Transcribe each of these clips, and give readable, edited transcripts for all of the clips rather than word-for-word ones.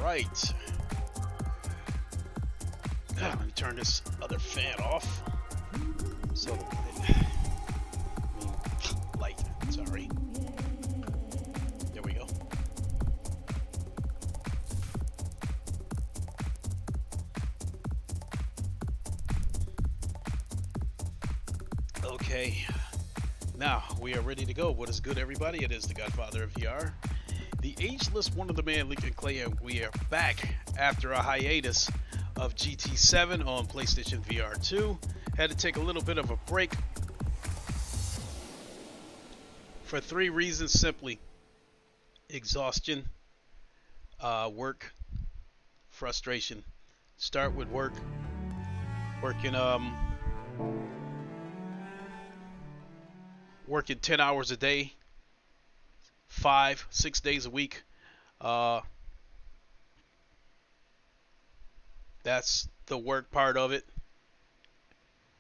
right. Let me turn this other fan off. So, light, sorry. There we go. Okay, now we are ready to go. What is good, everybody? It is the Godfather of VR, the ageless one-of-the-man Lincoln Klay, and we are back after a hiatus of GT7 on PlayStation VR 2. Had to take a little bit of a break for three reasons simply: exhaustion, work, frustration. Start with work. Working 10 hours a day, 5-6 days a week. That's the work part of it.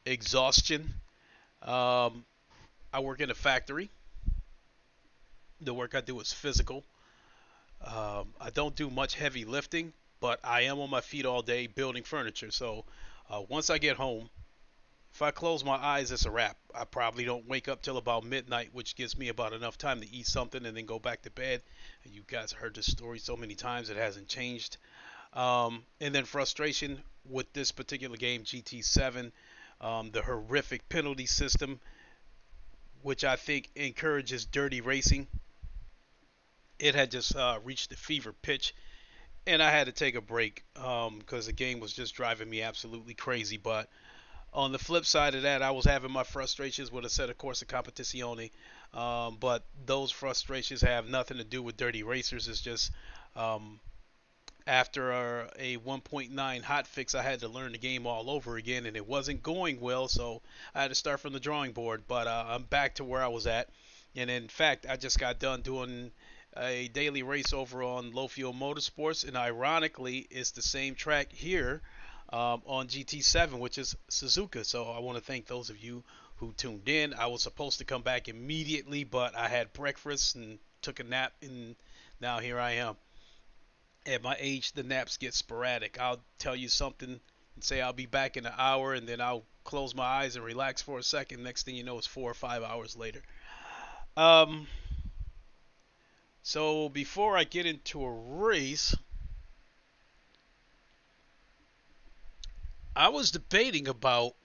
Exhaustion. I work in a factory. The work I do is physical. I don't do much heavy lifting, but I am on my feet all day building furniture. So once I get home, if I close my eyes, it's a wrap. I probably don't wake up till about midnight, which gives me about enough time to eat something and then go back to bed. And you guys heard this story so many times, it hasn't changed. And then frustration with this particular game, GT7, the horrific penalty system, which I think encourages dirty racing. It had just reached the fever pitch, and I had to take a break because the game was just driving me absolutely crazy. But on the flip side of that, I was having my frustrations with a set of Corsa Competizione, but those frustrations have nothing to do with dirty racers. It's just after a 1.9 hotfix, I had to learn the game all over again, and it wasn't going well, so I had to start from the drawing board. But I'm back to where I was at, and in fact, I just got done doing a daily race over on Low Fuel Motorsports, and ironically, it's the same track here on GT7, which is Suzuka. So I want to thank those of you who tuned in. I was supposed to come back immediately, but I had breakfast and took a nap, and now here I am. At my age, the naps get sporadic. I'll tell you something and say I'll be back in an hour, and then I'll close my eyes and relax for a second. Next thing you know, it's 4 or 5 hours later. So before I get into a race, I was debating about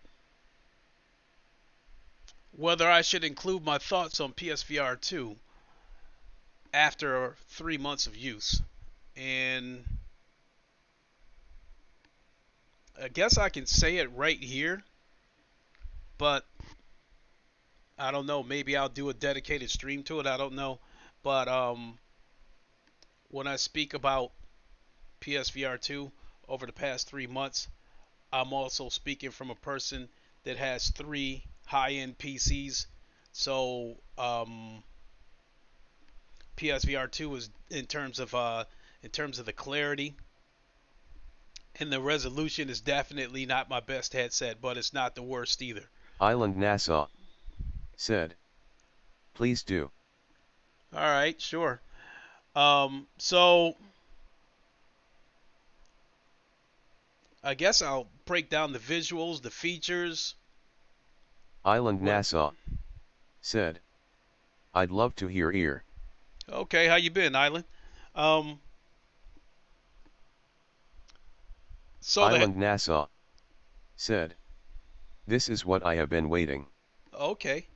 whether I should include my thoughts on PSVR 2 after 3 months of use. And I guess I can say it right here, but I don't know. Maybe I'll do a dedicated stream to it. I don't know. But when I speak about PSVR 2 over the past 3 months, I'm also speaking from a person that has 3 high-end PCs. So PSVR 2 is in terms of the clarity and the resolution is definitely not my best headset, but it's not the worst either. Island Nassau said, "Please do." All right, sure. So I guess I'll break down the visuals, the features. Island Nassau said, "I'd love to hear ear." Okay, how you been, Island? So Island Nassau said, "This is what I have been waiting." Okay.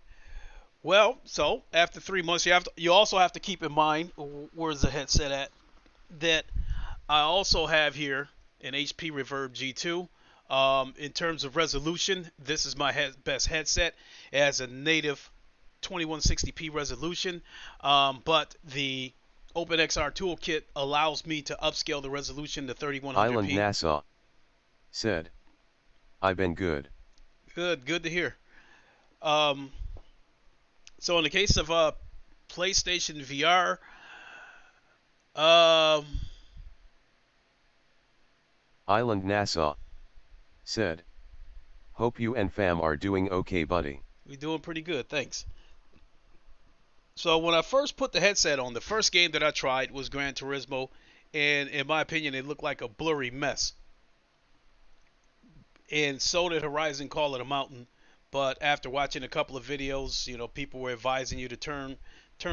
Well, so after 3 months, you also have to keep in mind, where's the headset at, that I also have here an HP Reverb G2. In terms of resolution, this is my best headset. It has a native 2160p resolution, but the OpenXR toolkit allows me to upscale the resolution to 3100p. Island Nassau said, "I've been good." Good to hear. So in the case of PlayStation VR, Island Nassau said, "Hope you and fam are doing okay, buddy." We're doing pretty good, thanks. So when I first put the headset on, the first game that I tried was Gran Turismo and in my opinion, it looked like a blurry mess. And so did Horizon Call It a Mountain. But after watching a couple of videos, people were advising you to turn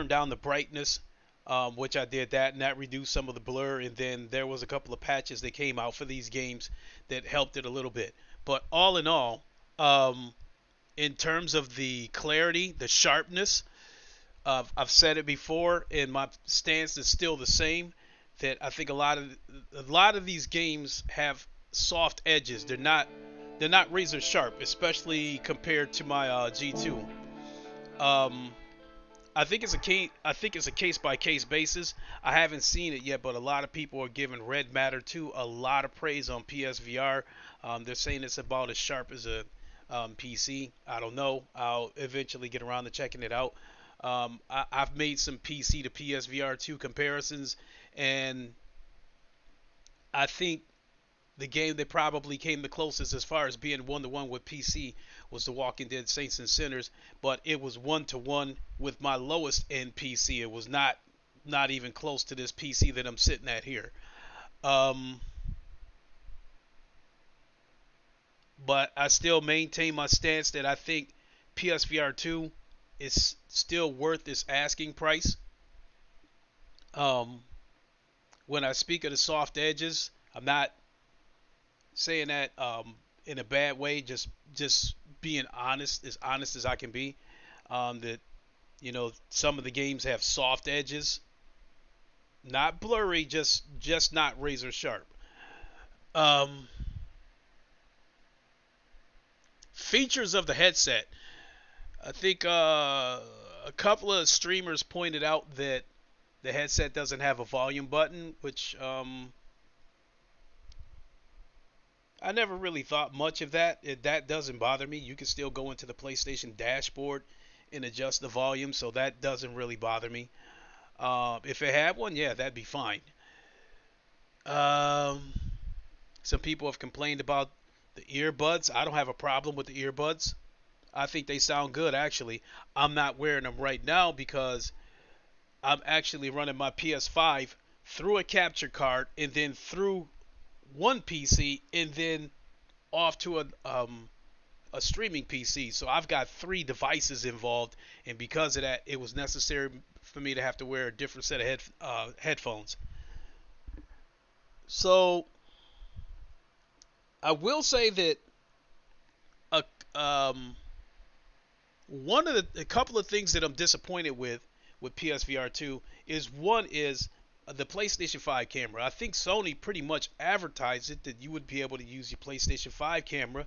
down the brightness, which I did that, and that reduced some of the blur. And then there was a couple of patches that came out for these games that helped it a little bit. But all in all, in terms of the clarity, the sharpness, I've said it before, and my stance is still the same. That I think a lot of these games have soft edges. They're not razor sharp, especially compared to my G2. Um, I think it's a case by case basis. I haven't seen it yet, but a lot of people are giving Red Matter 2 a lot of praise on PSVR. They're saying it's about as sharp as a PC. I don't know. I'll eventually get around to checking it out. I've made some PC to PSVR 2 comparisons, and I think the game that probably came the closest as far as being one-to-one with PC was The Walking Dead Saints and Sinners, but it was one-to-one with my lowest end PC. It was not even close to this PC that I'm sitting at here. Um, but I still maintain my stance that I think PSVR 2 is still worth its asking price. Um, when I speak of the soft edges, I'm not saying that in a bad way, just being honest as I can be. That some of the games have soft edges, not blurry, just not razor sharp. Um, Features of the headset. I think a couple of streamers pointed out that the headset doesn't have a volume button, which I never really thought much of that. That doesn't bother me. You can still go into the PlayStation dashboard and adjust the volume, so that doesn't really bother me. If it had one, yeah, that'd be fine. Um, some people have complained about the earbuds. I don't have a problem with the earbuds. I think they sound good, actually. I'm not wearing them right now because I'm actually running my PS5 through a capture card and then through one PC and then off to a streaming PC. So I've got three devices involved, and because of that, it was necessary for me to have to wear a different set of headphones. So I will say that a one of a couple of things that I'm disappointed with PSVR 2 is the PlayStation 5 camera. I think Sony pretty much advertised it that you would be able to use your PlayStation 5 camera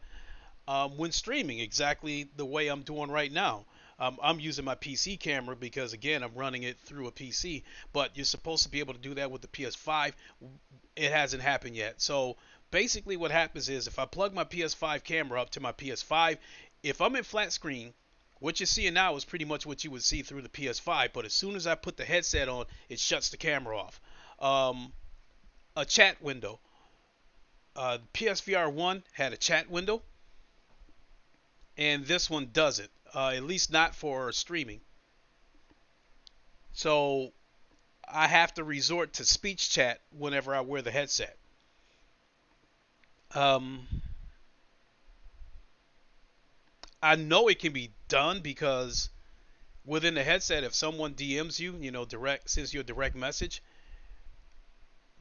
when streaming, exactly the way I'm doing right now. I'm using my PC camera because, again, I'm running it through a PC, but you're supposed to be able to do that with the PS5. It hasn't happened yet. So basically what happens is if I plug my PS5 camera up to my PS5, if I'm in flat screen, what you're seeing now is pretty much what you would see through the PS5, but as soon as I put the headset on, it shuts the camera off. Um, a chat window. PSVR 1 had a chat window, and this one doesn't, at least not for streaming. So I have to resort to speech chat whenever I wear the headset. Um, I know it can be done because within the headset, if someone DMs you, direct sends you a direct message,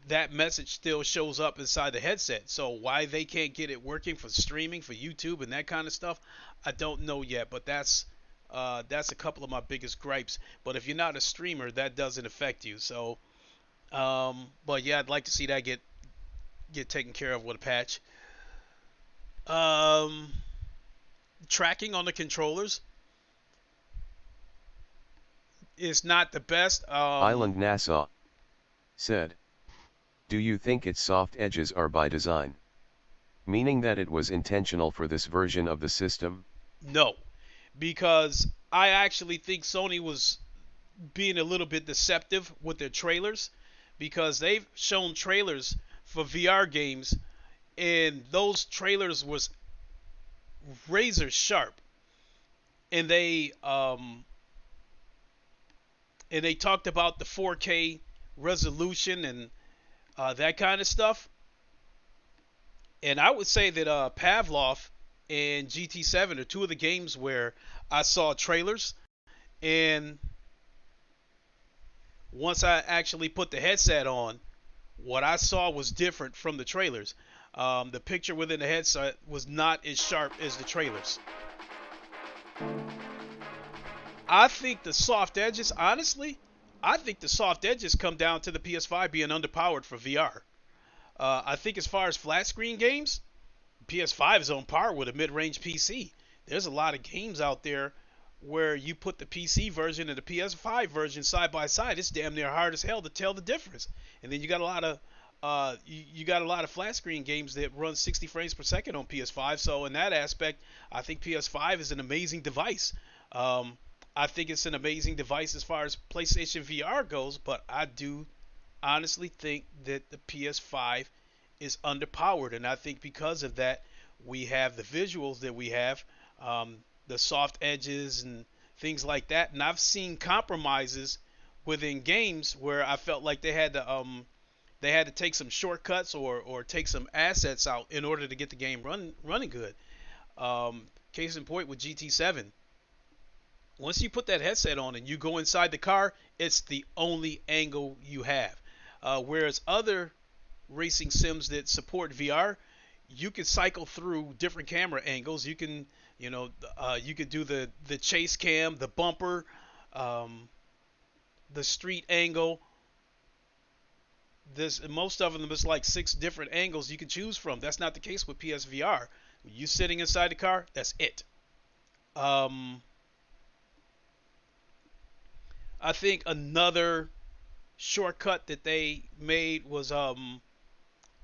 that message still shows up inside the headset. So why they can't get it working for streaming, for YouTube and that kind of stuff, I don't know yet. But that's a couple of my biggest gripes. But if you're not a streamer, that doesn't affect you. So, but yeah, I'd like to see that get taken care of with a patch. Um, Tracking on the controllers is not the best. Island Nassau said, "Do you think its soft edges are by design? Meaning that it was intentional for this version of the system?" No, because I actually think Sony was being a little bit deceptive with their trailers because they've shown trailers for VR games and those trailers was razor sharp, and they talked about the 4K resolution, and that kind of stuff. And I would say that Pavlov and GT7 are two of the games where I saw trailers, and once I actually put the headset on, what I saw was different from the trailers. The picture within the headset was not as sharp as the trailers. I think the soft edges, honestly, I think the soft edges come down to the PS5 being underpowered for VR. I think as far as flat screen games, PS5 is on par with a mid-range PC. There's a lot of games out there where you put the PC version and the PS5 version side by side. It's damn near hard as hell to tell the difference. And then you got a lot of you got a lot of flat screen games that run 60 frames per second on PS5. So in that aspect, I think PS5 is an amazing device. I think it's an amazing device as far as PlayStation VR goes, but I do honestly think that the PS5 is underpowered, and I think because of that, we have the visuals that we have, the soft edges and things like that. And I've seen compromises within games where I felt like they had to take some shortcuts or take some assets out in order to get the game running good. Case in point with GT7. Once you put that headset on and you go inside the car, it's the only angle you have. Whereas other racing sims that support VR, you can cycle through different camera angles. You can, you could do the chase cam, the bumper, the street angle. Most of them is like 6 different angles you can choose from. That's not the case with PSVR. You sitting inside the car, that's it. I think another shortcut that they made was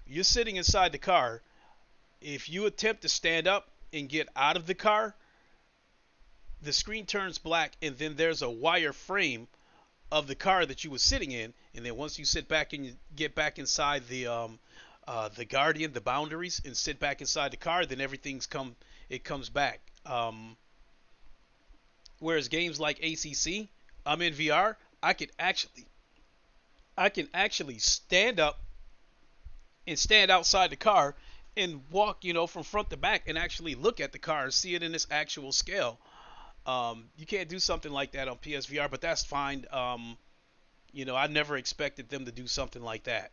you're sitting inside the car. If you attempt to stand up and get out of the car, the screen turns black, and then there's a wire frame of the car that you were sitting in. And then once you sit back and you get back inside the Guardian, the boundaries, and sit back inside the car, then it comes back. Whereas games like ACC, I'm in VR, I can actually stand up and stand outside the car and walk, from front to back and actually look at the car and see it in its actual scale. You can't do something like that on PSVR, but that's fine. I never expected them to do something like that.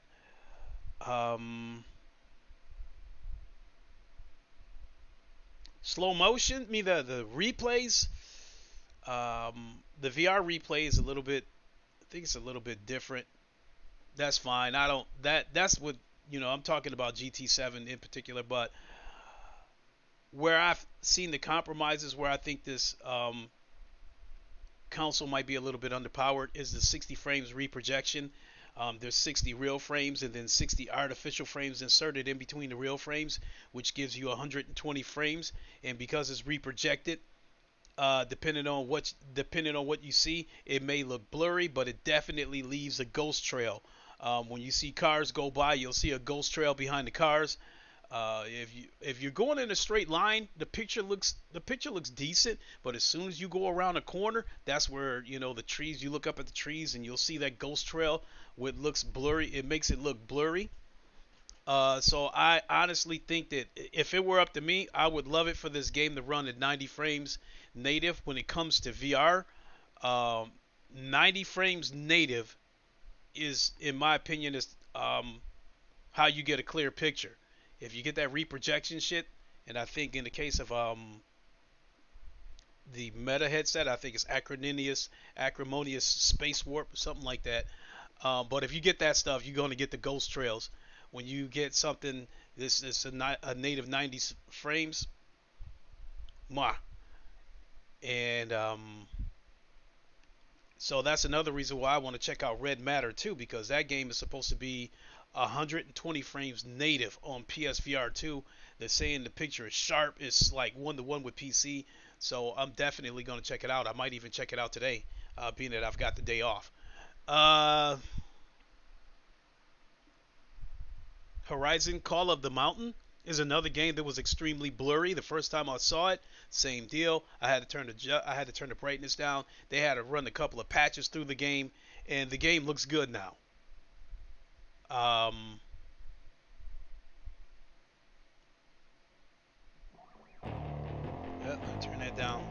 Slow motion, the replays. The VR replay is a little bit, I think it's a little bit different. That's fine. That's what, I'm talking about GT7 in particular, but where I've seen the compromises where I think this console might be a little bit underpowered is the 60 frames reprojection. There's 60 real frames and then 60 artificial frames inserted in between the real frames, which gives you 120 frames. And because it's reprojected, depending on what you see, it may look blurry, but it definitely leaves a ghost trail. When you see cars go by, you'll see a ghost trail behind the cars. If you're going in a straight line, the picture looks decent, but as soon as you go around a corner, that's where the trees. You look up at the trees and you'll see that ghost trail. Where it looks blurry, it makes it look blurry. So I honestly think that if it were up to me, I would love it for this game to run at 90 frames native. When it comes to VR, 90 frames native is, in my opinion, is how you get a clear picture. If you get that reprojection shit, and I think in the case of the Meta headset, I think it's acrimonious space warp, something like that. But if you get that stuff, you're going to get the ghost trails. When you get something, this is a native 90 frames, and so that's another reason why I want to check out Red Matter too, because that game is supposed to be 120 frames native on PSVR 2. They're saying the picture is sharp. It's like 1-to-1 with PC. So I'm definitely going to check it out. I might even check it out today, being that I've got the day off. Horizon Call of the Mountain is another game that was extremely blurry. The first time I saw it, same deal. I had to turn the brightness down. They had to run a couple of patches through the game, and the game looks good now. Um, turn that down.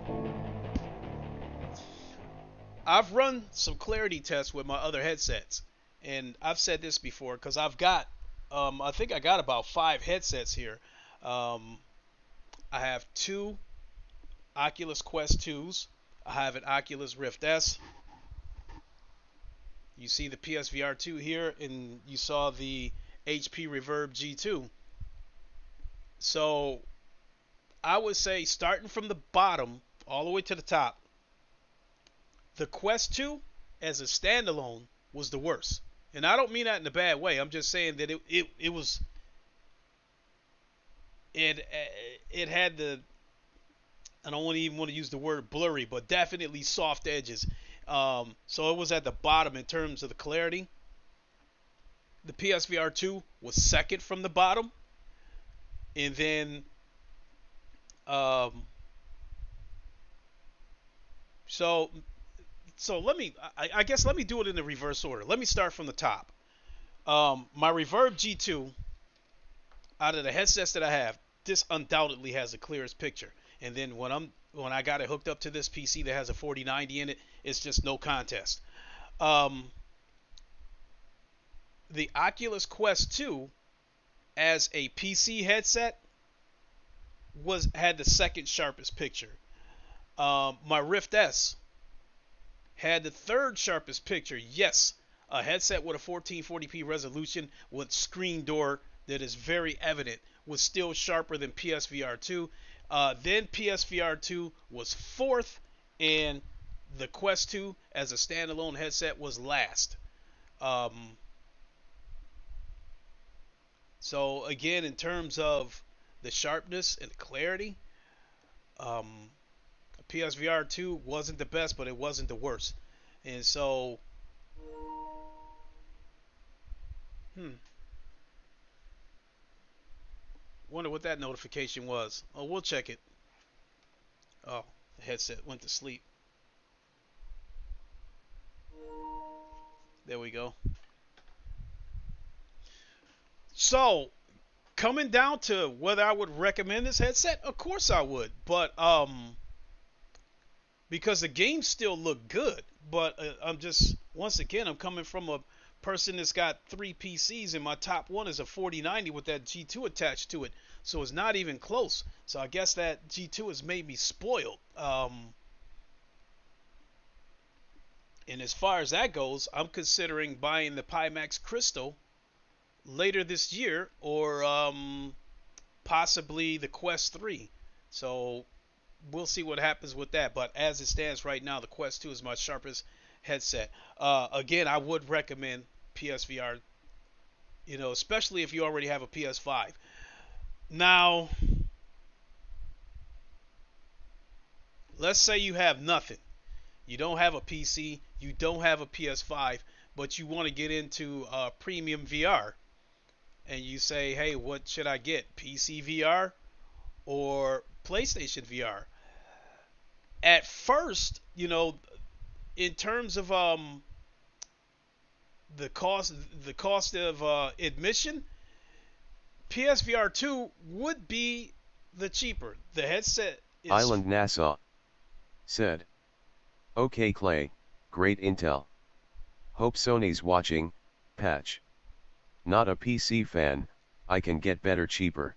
I've run some clarity tests with my other headsets, and I've said this before because I've got, I think I got about 5 headsets here. Um, I have 2 Oculus Quest 2s. I have an Oculus Rift S. You see the PSVR 2 here, and you saw the HP Reverb G2. So I would say starting from the bottom all the way to the top, the Quest 2 as a standalone was the worst. And I don't mean that in a bad way. I'm just saying that it was it had the, I don't even want to use the word blurry, but definitely soft edges. So it was at the bottom in terms of the clarity. The PSVR 2 was second from the bottom, and then so I guess let me do it in the reverse order. Let me start from the top. My Reverb G2, out of the headsets that I have, this undoubtedly has the clearest picture. And then when I got it hooked up to this PC that has a 4090 in it, it's just no contest. The Oculus Quest 2 as a PC headset had the second sharpest picture. My Rift S had the third sharpest picture. Yes, a headset with a 1440p resolution with screen door that is very evident was still sharper than PSVR 2. Then PSVR 2 was fourth, and the Quest 2 as a standalone headset was last. So again, in terms of the sharpness and the clarity, PSVR 2 wasn't the best, but it wasn't the worst. And so, wonder what that notification was. Oh, we'll check it. Oh, the headset went to sleep. There we go. So, coming down to whether I would recommend this headset, of course I would. But because the games still look good. But I'm just, once again, I'm coming from a person that's got 3 PCs, and my top one is a 4090 with that G2 attached to it. So it's not even close. So I guess that G2 has made me spoiled. And as far as that goes, I'm considering buying the Pimax Crystal later this year, or possibly the Quest 3. So we'll see what happens with that. But as it stands right now, the Quest 2 is my sharpest headset. Again, I would recommend PSVR, especially if you already have a PS5. Now, let's say you have nothing. You don't have a PC, you don't have a PS5, but you want to get into premium VR. And you say, hey, what should I get? PC VR or PlayStation VR? At first, in terms of the cost of admission, PSVR 2 would be the cheaper. The headset is Island Nassau said, "Okay Clay, great intel. Hope Sony's watching, patch. Not a PC fan, I can get better cheaper."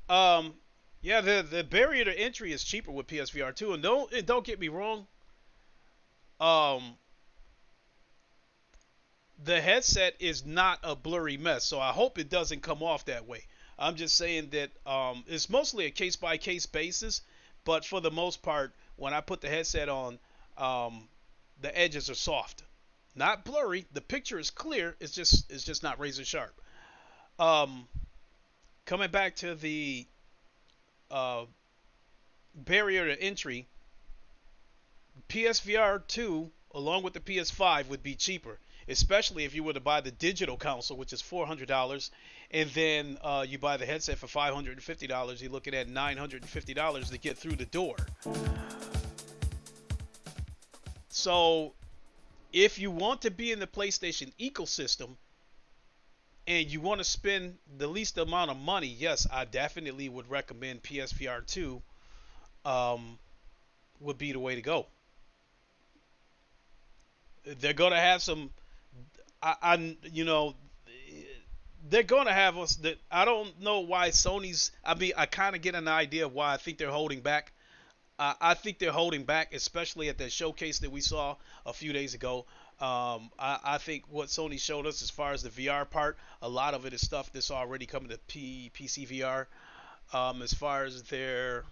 Yeah, the barrier to entry is cheaper with PSVR 2, and don't get me wrong. The headset is not a blurry mess, so I hope it doesn't come off that way. I'm just saying that it's mostly a case by case basis, but for the most part, when I put the headset on, the edges are soft, not blurry. The picture is clear. It's just not razor sharp. Coming back to the barrier to entry, PSVR 2 along with the PS5 would be cheaper, especially if you were to buy the digital console, which is $400, and then you buy the headset for $550. You're looking at $950 to get through the door. So if you want to be in the PlayStation ecosystem, and you want to spend the least amount of money, yes, I definitely would recommend PSVR 2 um, would be the way to go. They're gonna have some, you know, they're gonna have us. That I don't know why Sony's. I mean, I kind of get an idea of why I think they're holding back. I think they're holding back, especially at that showcase that we saw a few days ago. I think what Sony showed us as far as the VR part, a lot of it is stuff that's already coming to PC VR. As far as their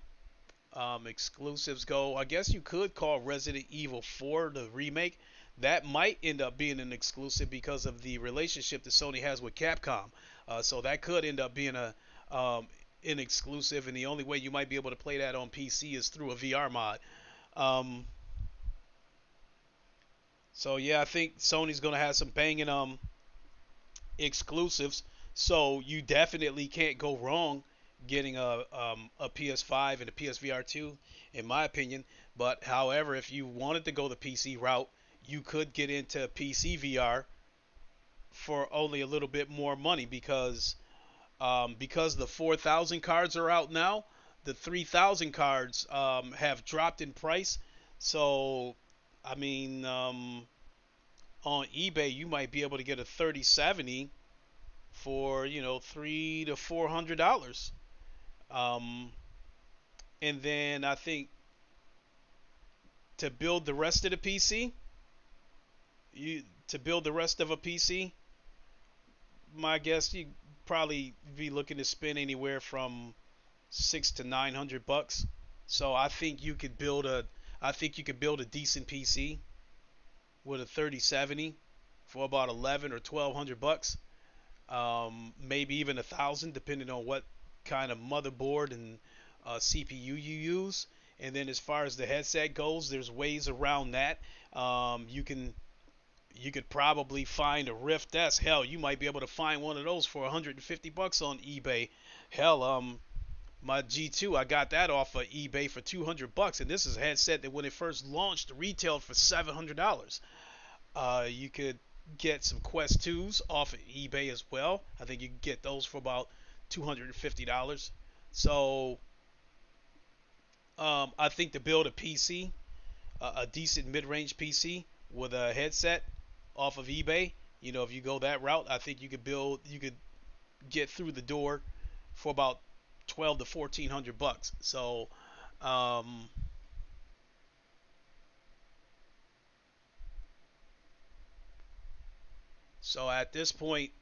exclusives go, I guess you could call Resident Evil 4 the remake. That might end up being an exclusive because of the relationship that Sony has with Capcom. So that could end up being an exclusive, and the only way you might be able to play that on PC is through a VR mod. Um, so yeah, I think Sony's gonna have some banging exclusives. So you definitely can't go wrong getting a PS5 and a PSVR 2, in my opinion. But however, if you wanted to go the PC route, you could get into PC VR for only a little bit more money because the 4,000 cards are out now. The 3,000 cards have dropped in price. So, I mean, on eBay, you might be able to get a 3070 for $300 to $400. Um, and then I think to build the rest of the PC, you to build the rest of a PC, my guess you probably be looking to spend anywhere from $600 to $900. So I think you could build a decent PC with a 3070 for about 11 or $1,200. Maybe even 1,000, depending on what kind of motherboard and CPU you use. And then as far as the headset goes, there's ways around that. You could probably find a Rift S. Hell, you might be able to find one of those for $150 on eBay. Hell, my G2, I got that off of eBay for $200, and this is a headset that when it first launched retailed for $700. You could get some Quest 2s off of eBay as well. I think you can get those for about $250. So I think to build a PC, a decent mid-range PC with a headset off of eBay, if you go that route, I think you could get through the door for about 12 to $1,400. Um, so at this point,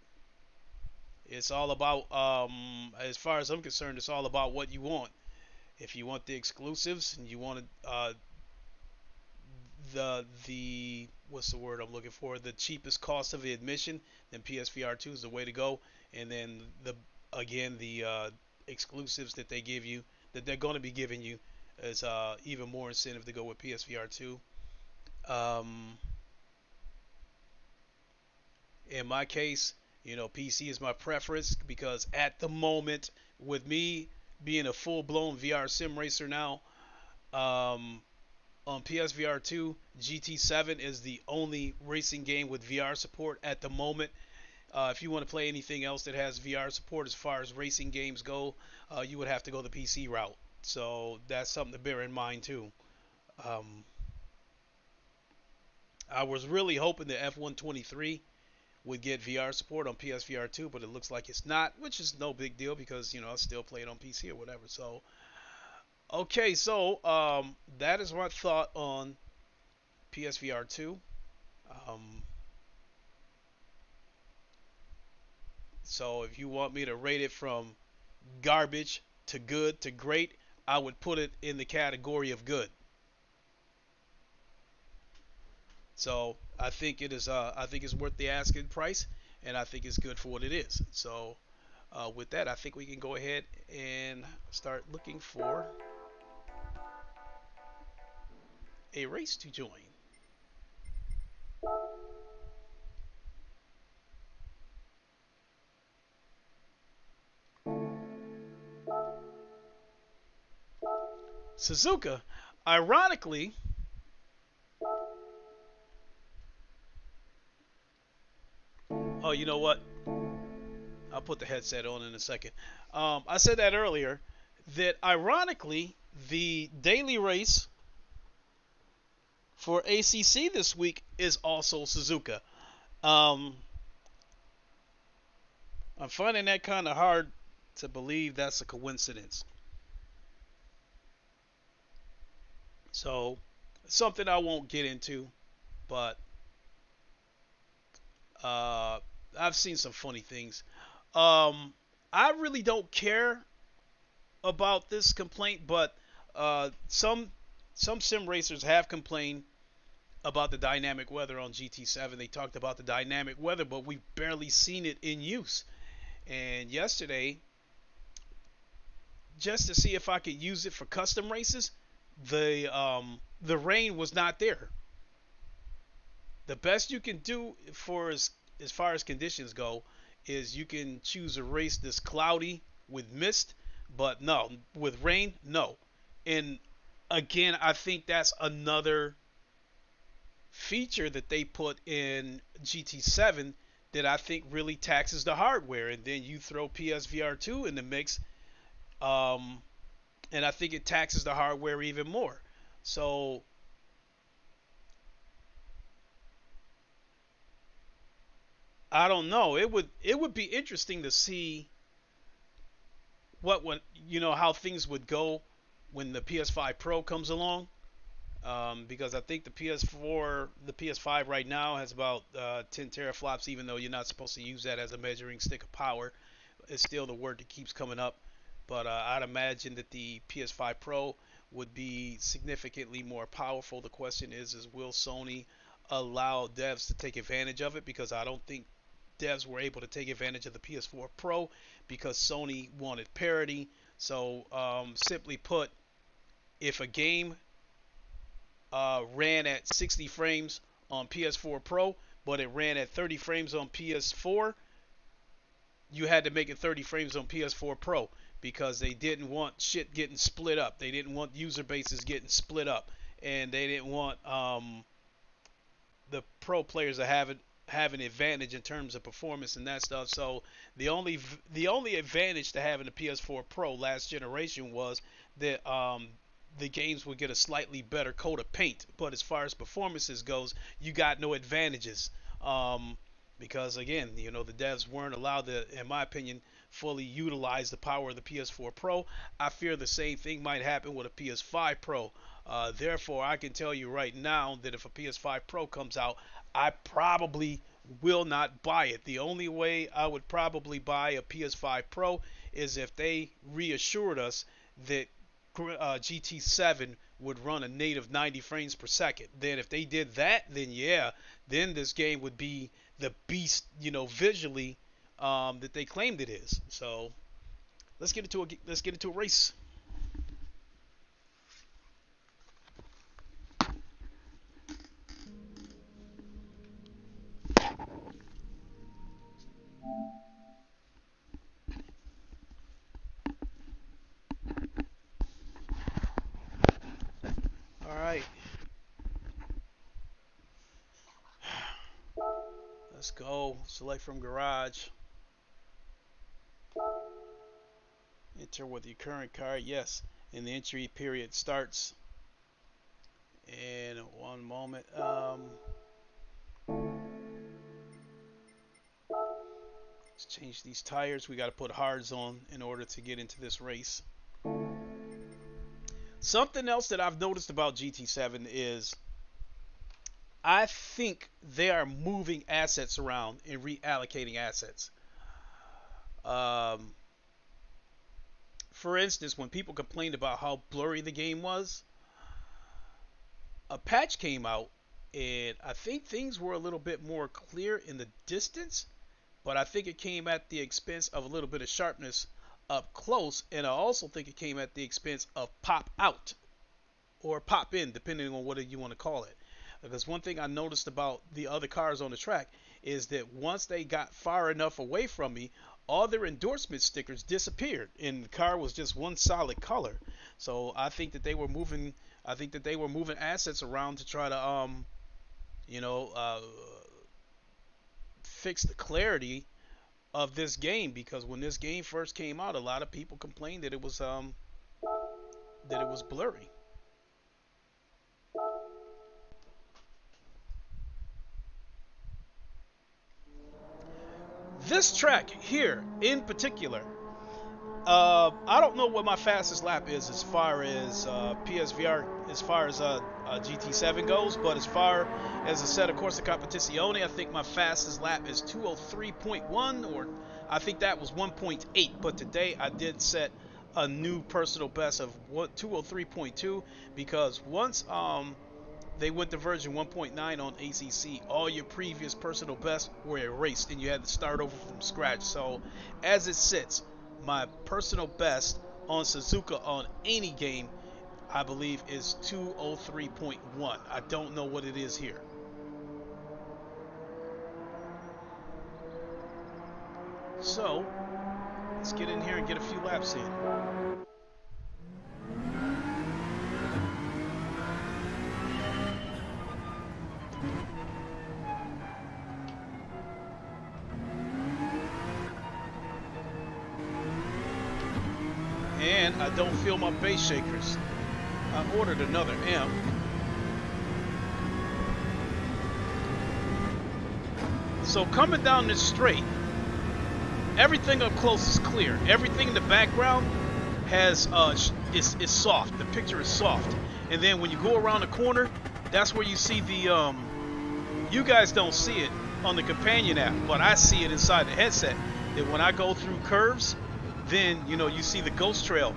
it's all about, as far as I'm concerned, it's all about what you want. If you want the exclusives and you want the what's the word I'm looking for? The cheapest cost of the admission, then PSVR 2 is the way to go. And then the exclusives that they give you, that they're going to be giving you, is even more incentive to go with PSVR 2. Um, in my case, PC is my preference because at the moment, with me being a full-blown VR sim racer now, um, on PSVR 2, GT7 is the only racing game with VR support at the moment. If you want to play anything else that has VR support as far as racing games go, you would have to go the PC route. So that's something to bear in mind too. Um, I was really hoping the F123 would get VR support on PSVR 2, but it looks like it's not, which is no big deal because I still play it on PC or whatever. So okay, so that is my thought on PSVR 2. Um, so if you want me to rate it from garbage to good to great, I would put it in the category of good. So I think it is. I think it's worth the asking price, and I think it's good for what it is. So with that, I think we can go ahead and start looking for a race to join. Suzuka, ironically, oh, you know what? I'll put the headset on in a second. I said that earlier, that ironically, the daily race for ACC this week is also Suzuka. Um, I'm finding that kind of hard to believe that's a coincidence. So, something I won't get into, but uh, I've seen some funny things. Um, I really don't care about this complaint, but some sim racers have complained about the dynamic weather on GT7. They talked about the dynamic weather, but we've barely seen it in use. And yesterday, just to see if I could use it for custom races, the rain was not there. The best you can do for as far as conditions go is you can choose a race that's cloudy with mist, but no, with rain, no. And again, I think that's another feature that they put in GT7 that I think really taxes the hardware. And then you throw PSVR 2 in the mix, um, and I think it taxes the hardware even more. So I don't know. It would be interesting to see what would how things would go when the PS5 Pro comes along. Because I think the PS4, the PS5 right now has about 10 teraflops, even though you're not supposed to use that as a measuring stick of power. It's still the word that keeps coming up. But I'd imagine that the PS5 Pro would be significantly more powerful. The question is will Sony allow devs to take advantage of it? Because I don't think devs were able to take advantage of the PS4 Pro because Sony wanted parity. So simply put, if a game ran at 60 frames on PS4 Pro, but it ran at 30 frames on PS4, you had to make it 30 frames on PS4 Pro because they didn't want shit getting split up. They didn't want user bases getting split up, and they didn't want the pro players to have an advantage in terms of performance and that stuff. So the only advantage to having a PS4 Pro last generation was that the games would get a slightly better coat of paint. But as far as performances goes, you got no advantages. Because again, the devs weren't allowed to, in my opinion, fully utilize the power of the PS4 Pro. I fear the same thing might happen with a PS5 Pro. Therefore, I can tell you right now that if a PS5 Pro comes out, I probably will not buy it. The only way I would probably buy a PS5 Pro is if they reassured us that GT7 would run a native 90 frames per second. Then if they did that, then yeah, then this game would be the beast, visually, that they claimed it is. So let's get into a race. All right, let's go. Select from garage. Enter with your current card. Yes, and the entry period starts in one moment. Let's change these tires. We got to put hards on in order to get into this race. Something else that I've noticed about GT7 is I think they are moving assets around and reallocating assets. Um, for instance, when people complained about how blurry the game was, a patch came out and I think things were a little bit more clear in the distance, but I think it came at the expense of a little bit of sharpness up close, and I also think it came at the expense of pop out or pop in, depending on what you want to call it. Because one thing I noticed about the other cars on the track is that once they got far enough away from me, all their endorsement stickers disappeared, and the car was just one solid color. So I think that they were moving. I think that they were moving assets around to try to, you know, uh, fix the clarity of this game, because when this game first came out, a lot of people complained that it was blurry. This track here in particular, I don't know what my fastest lap is as far as PSVR, as far as GT7 goes, but as far as a set of Corsa Competizione, I think my fastest lap is 203.1, or I think that was 1.8. But today I did set a new personal best of 203.2, because once they went to version 1.9 on ACC, all your previous personal bests were erased and you had to start over from scratch. So as it sits, my personal best on Suzuka on any game, I believe, is 203.1. I don't know what it is here. So let's get in here and get a few laps in. And I don't feel my bass shakers. I ordered another amp. So coming down this straight, everything up close is clear. Everything in the background has is soft. The picture is soft. And then when you go around the corner, that's where you see the you guys don't see it on the companion app, but I see it inside the headset. That when I go through curves, then you see the ghost trail.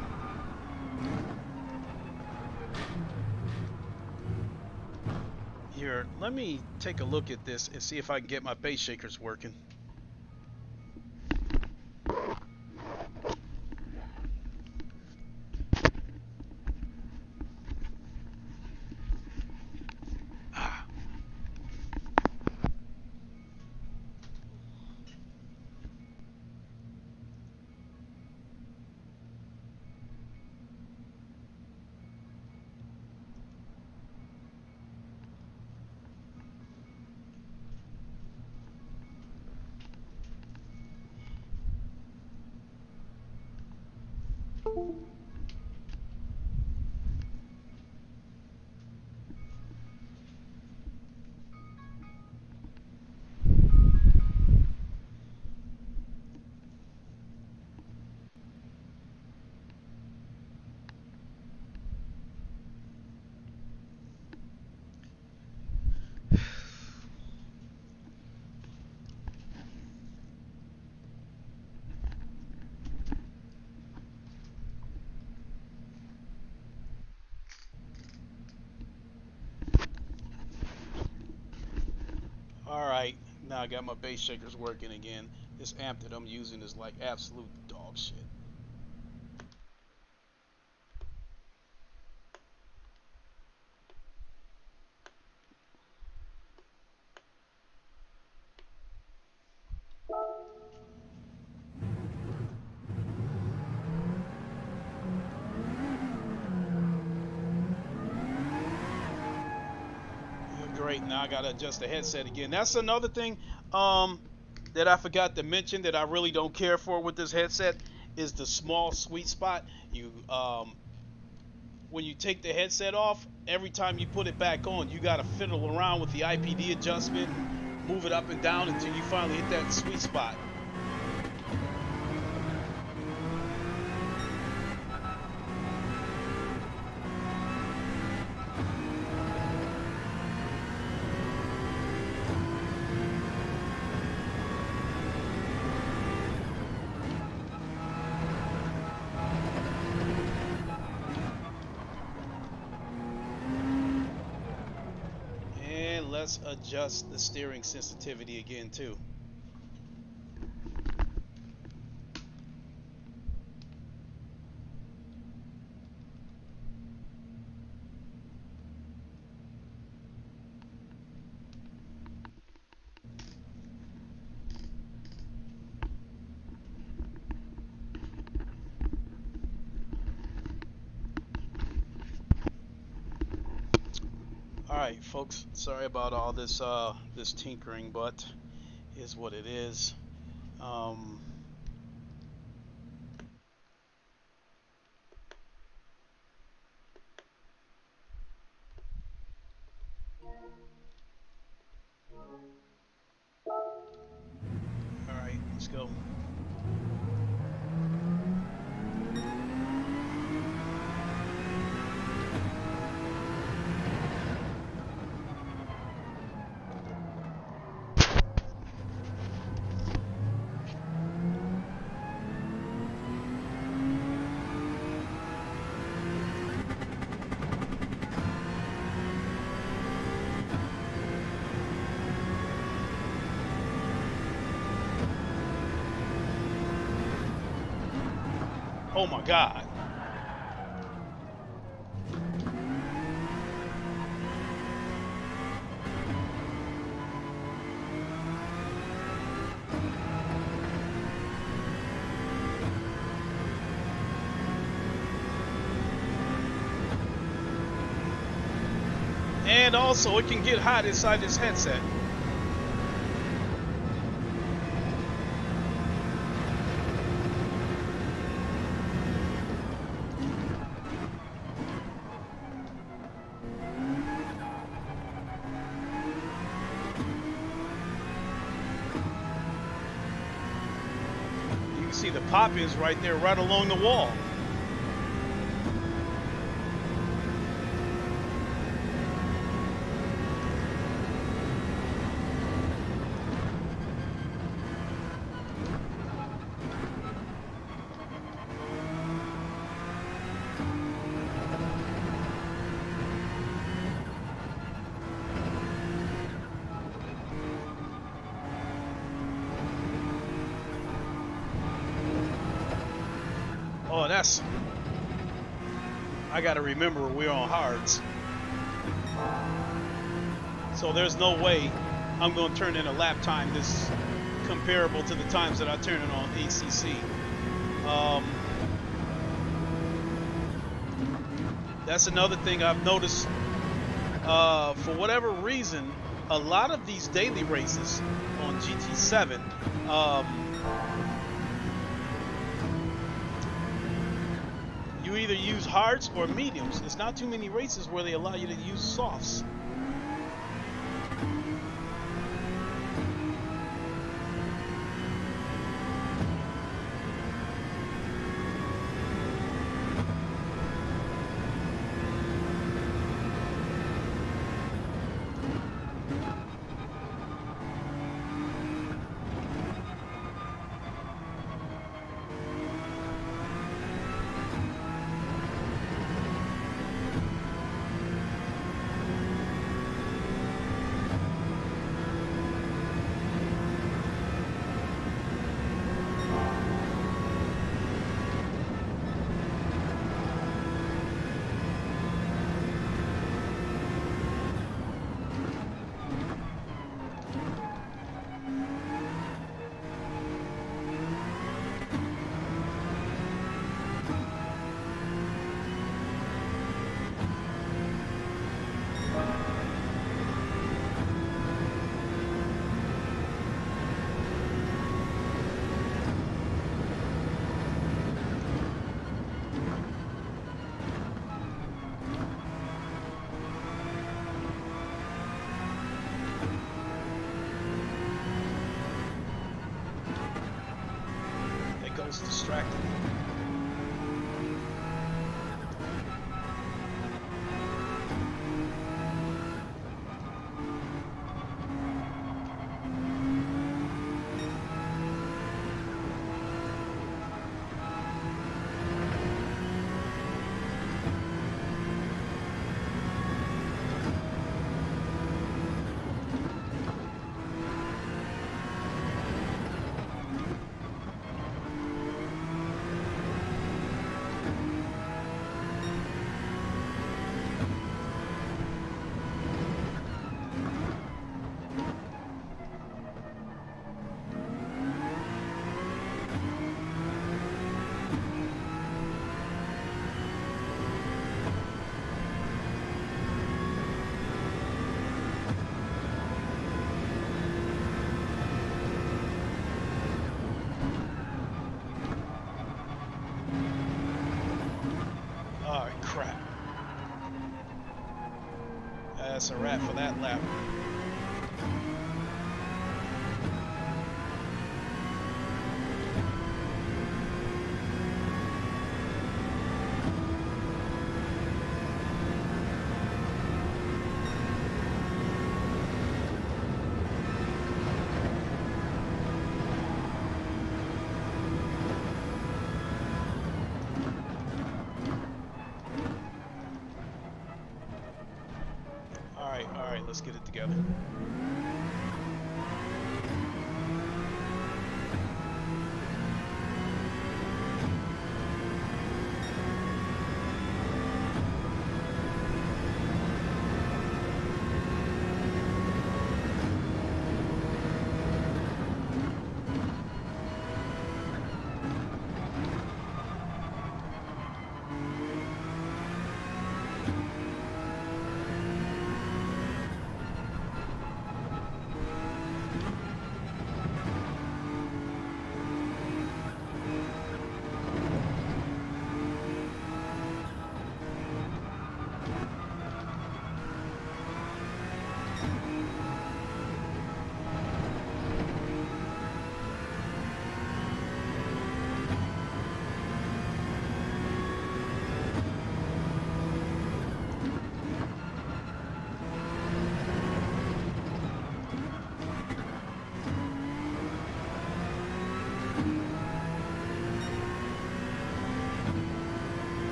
Here, let me take a look at this and see if I can get my bass shakers working. Alright, now I got my bass shakers working again. This amp that I'm using is like absolute dog shit. Great, now I gotta adjust the headset again. That's another thing that I forgot to mention that I really don't care for with this headset is the small sweet spot. When you take the headset off, every time you put it back on, you gotta fiddle around with the IPD adjustment, move it up and down until you finally hit that sweet spot. Let's adjust the steering sensitivity again too. Alright folks, sorry about all this this tinkering, but is what it is. Um, all right, let's go. Oh my God. And also, it can get hot inside this headset. You can see the pop-ins right there, right along the wall. Oh, that's... I gotta remember we're on hards. So there's no way I'm gonna turn in a lap time this comparable to the times that I turn it on ACC. That's another thing I've noticed. For whatever reason, a lot of these daily races on GT7, you either use hards or mediums. There's not too many races where they allow you to use softs. Distracted. that's a wrap for that lap. All right, let's get it together.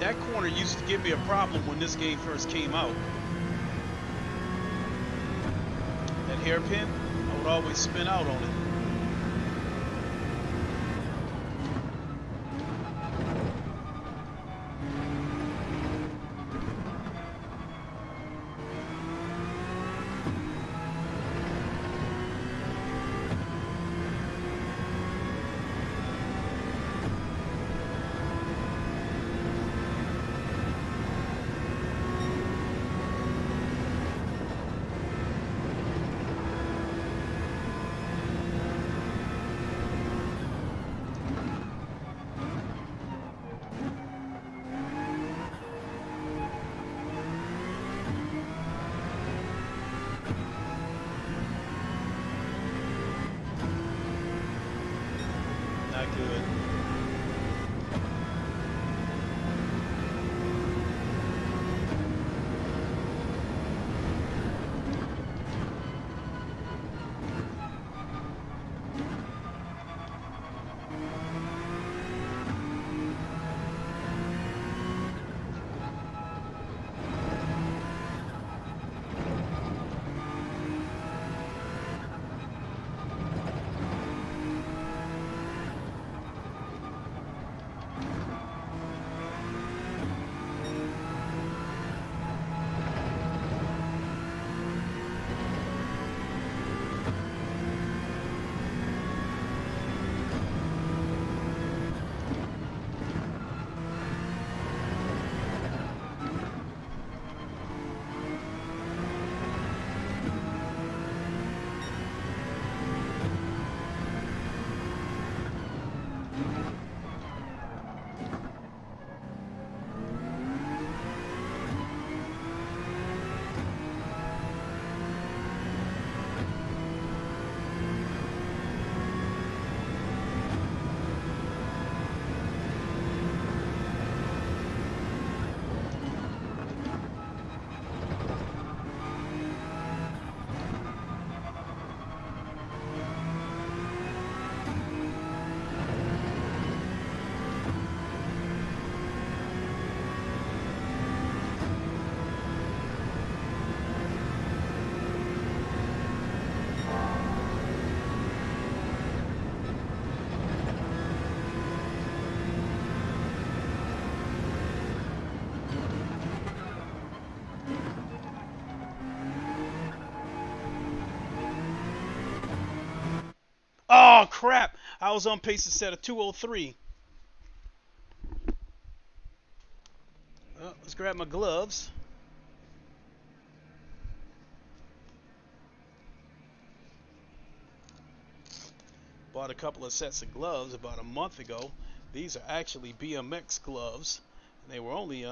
That corner used to give me a problem when this game first came out. That hairpin, I would always spin out on it. Not good. Oh crap! I was on pace to set a 203. Let's grab my gloves. bought a couple of sets of gloves about a month ago. These are actually BMX gloves, and they were only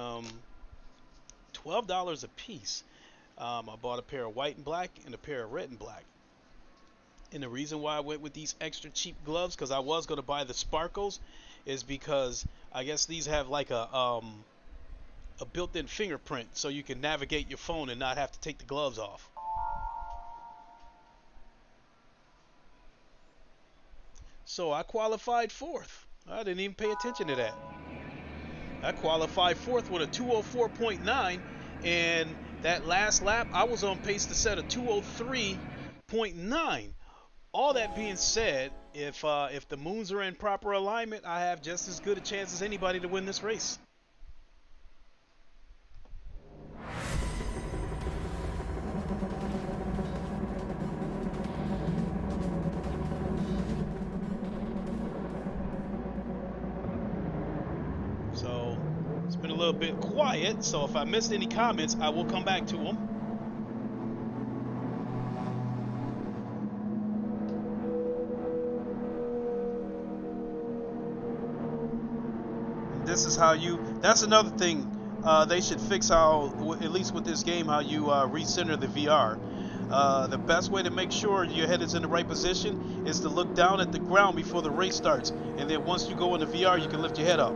$12 a piece. I bought a pair of white and black and a pair of red and black. And the reason why I went with these extra cheap gloves, because I was going to buy the sparkles, is because I guess these have like a built-in fingerprint, so you can navigate your phone and not have to take the gloves off. So I qualified fourth. I didn't even pay attention to that. I qualified fourth with a 204.9, and that last lap I was on pace to set a 203.9. All that being said, if the moons are in proper alignment, I have just as good a chance as anybody to win this race. So it's been a little bit quiet, so if I missed any comments, I will come back to them. This is how you, that's another thing they should fix, how, at least with this game, how you recenter the VR. The best way to make sure your head is in the right position is to look down at the ground before the race starts, and then once you go into VR you can lift your head up.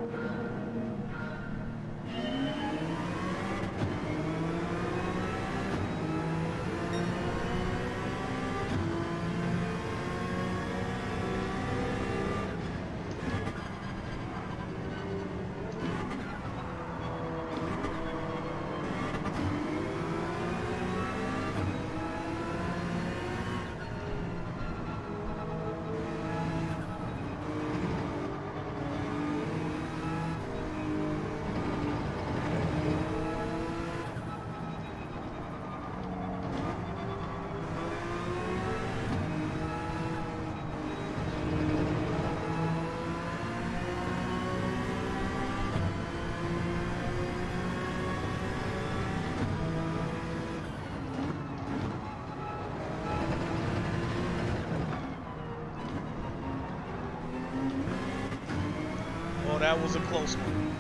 Oh, that was a close one.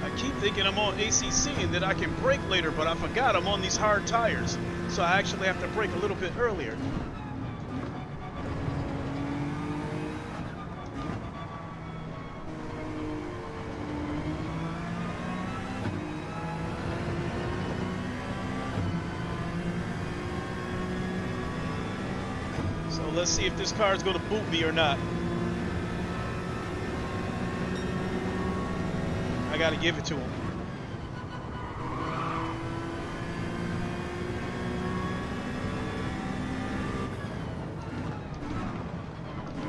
I keep thinking I'm on ACC and that I can brake later, but I forgot I'm on these hard tires. So I actually have to brake a little bit earlier. Let's see if this car is going to boot me or not. I got to give it to him.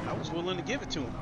I was willing to give it to him.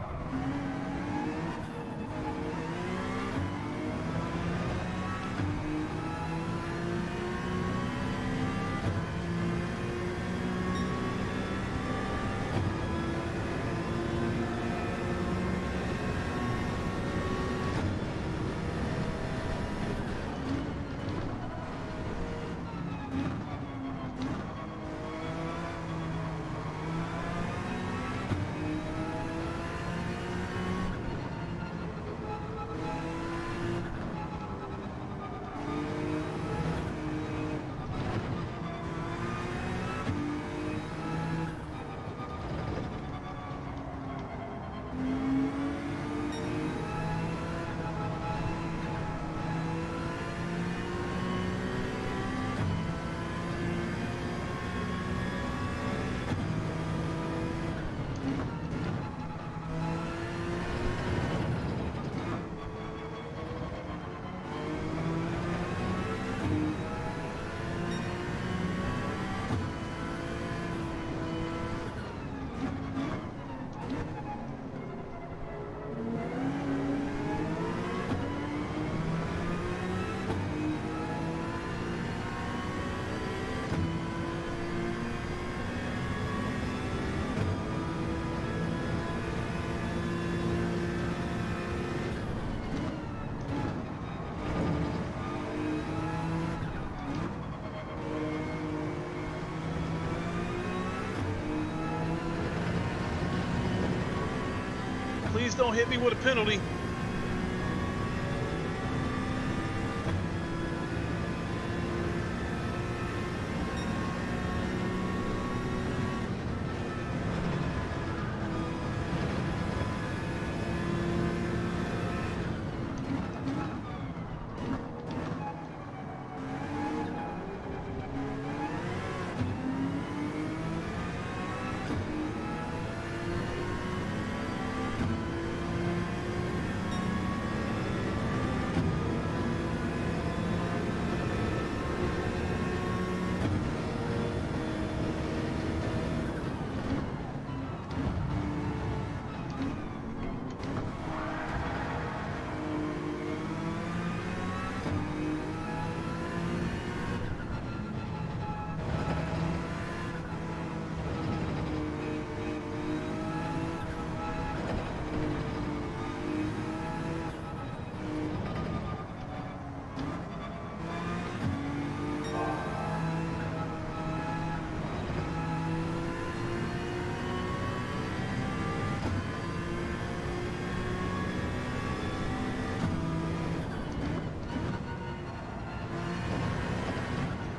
Please don't hit me with a penalty.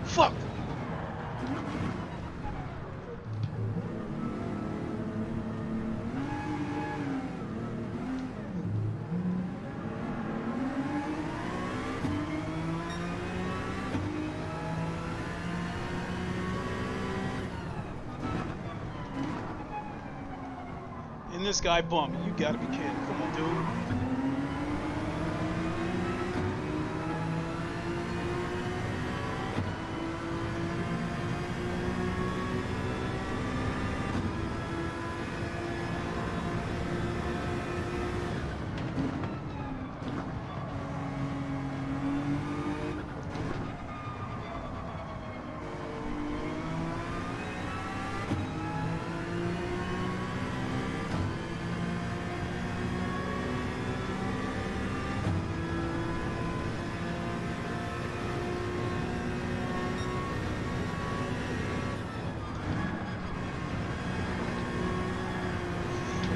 Fuck! And this guy bumped me. You gotta be kidding. Come on, dude.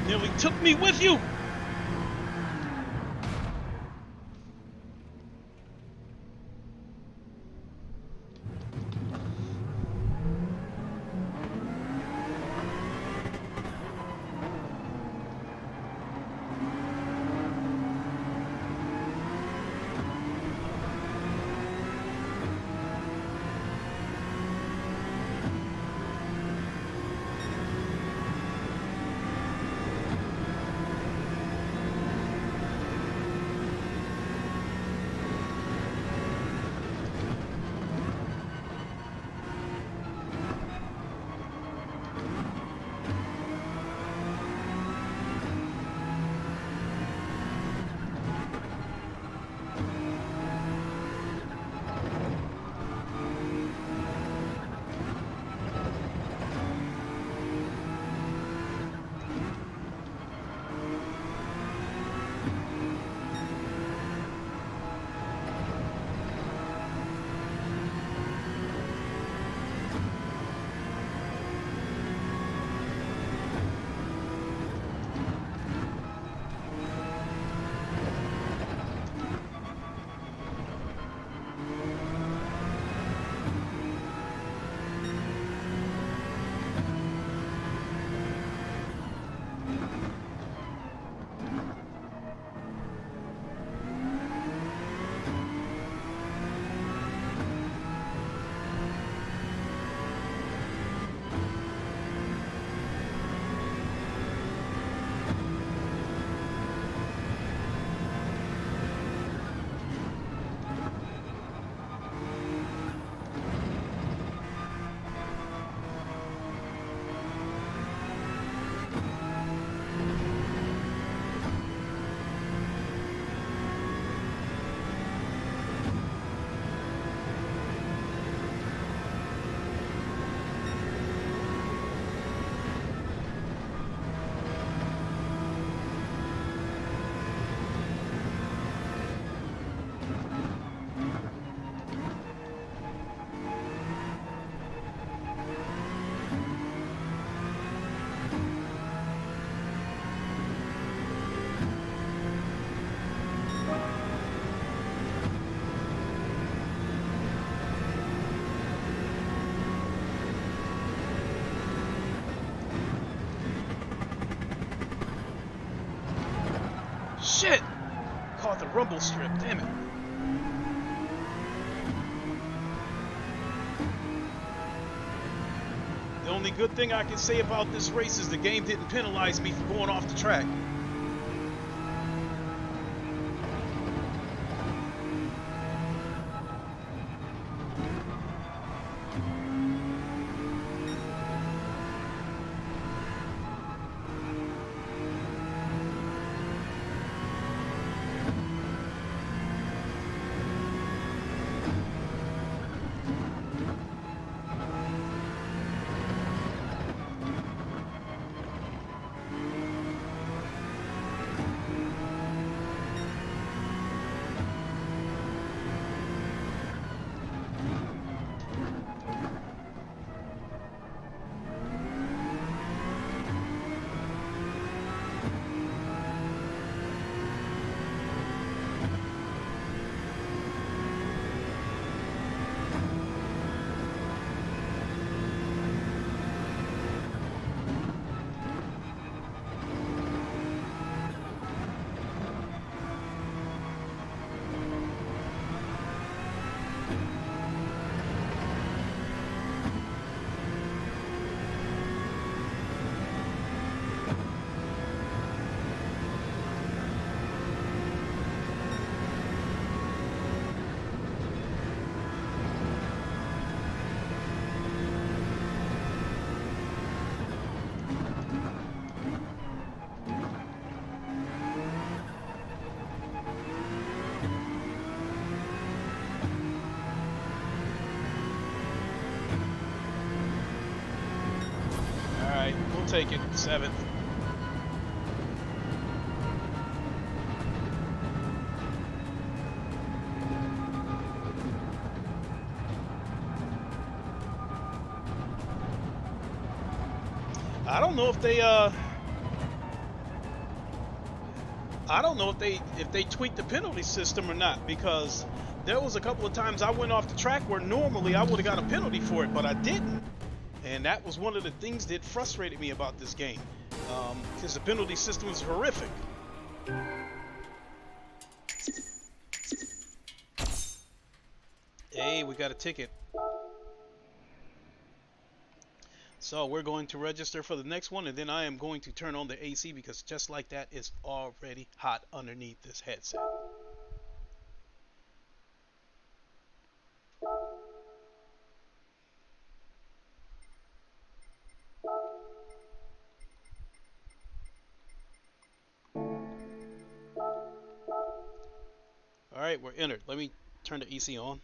Nearly took me with you! shit! Caught the rumble strip, damn it. The only good thing I can say about this race is the game didn't penalize me for going off the track. Alright, we'll take it. 7th. I don't know if they if they tweaked the penalty system or not, because there was a couple of times I went off the track where normally I would have got a penalty for it, but I didn't. And that was one of the things that frustrated me about this game, because the penalty system is horrific. Hey, we got a ticket. So we're going to register for the next one, and then I am going to turn on the AC, because just like that, it's already hot underneath this headset. Alright, we're entered. Let me turn the AC on.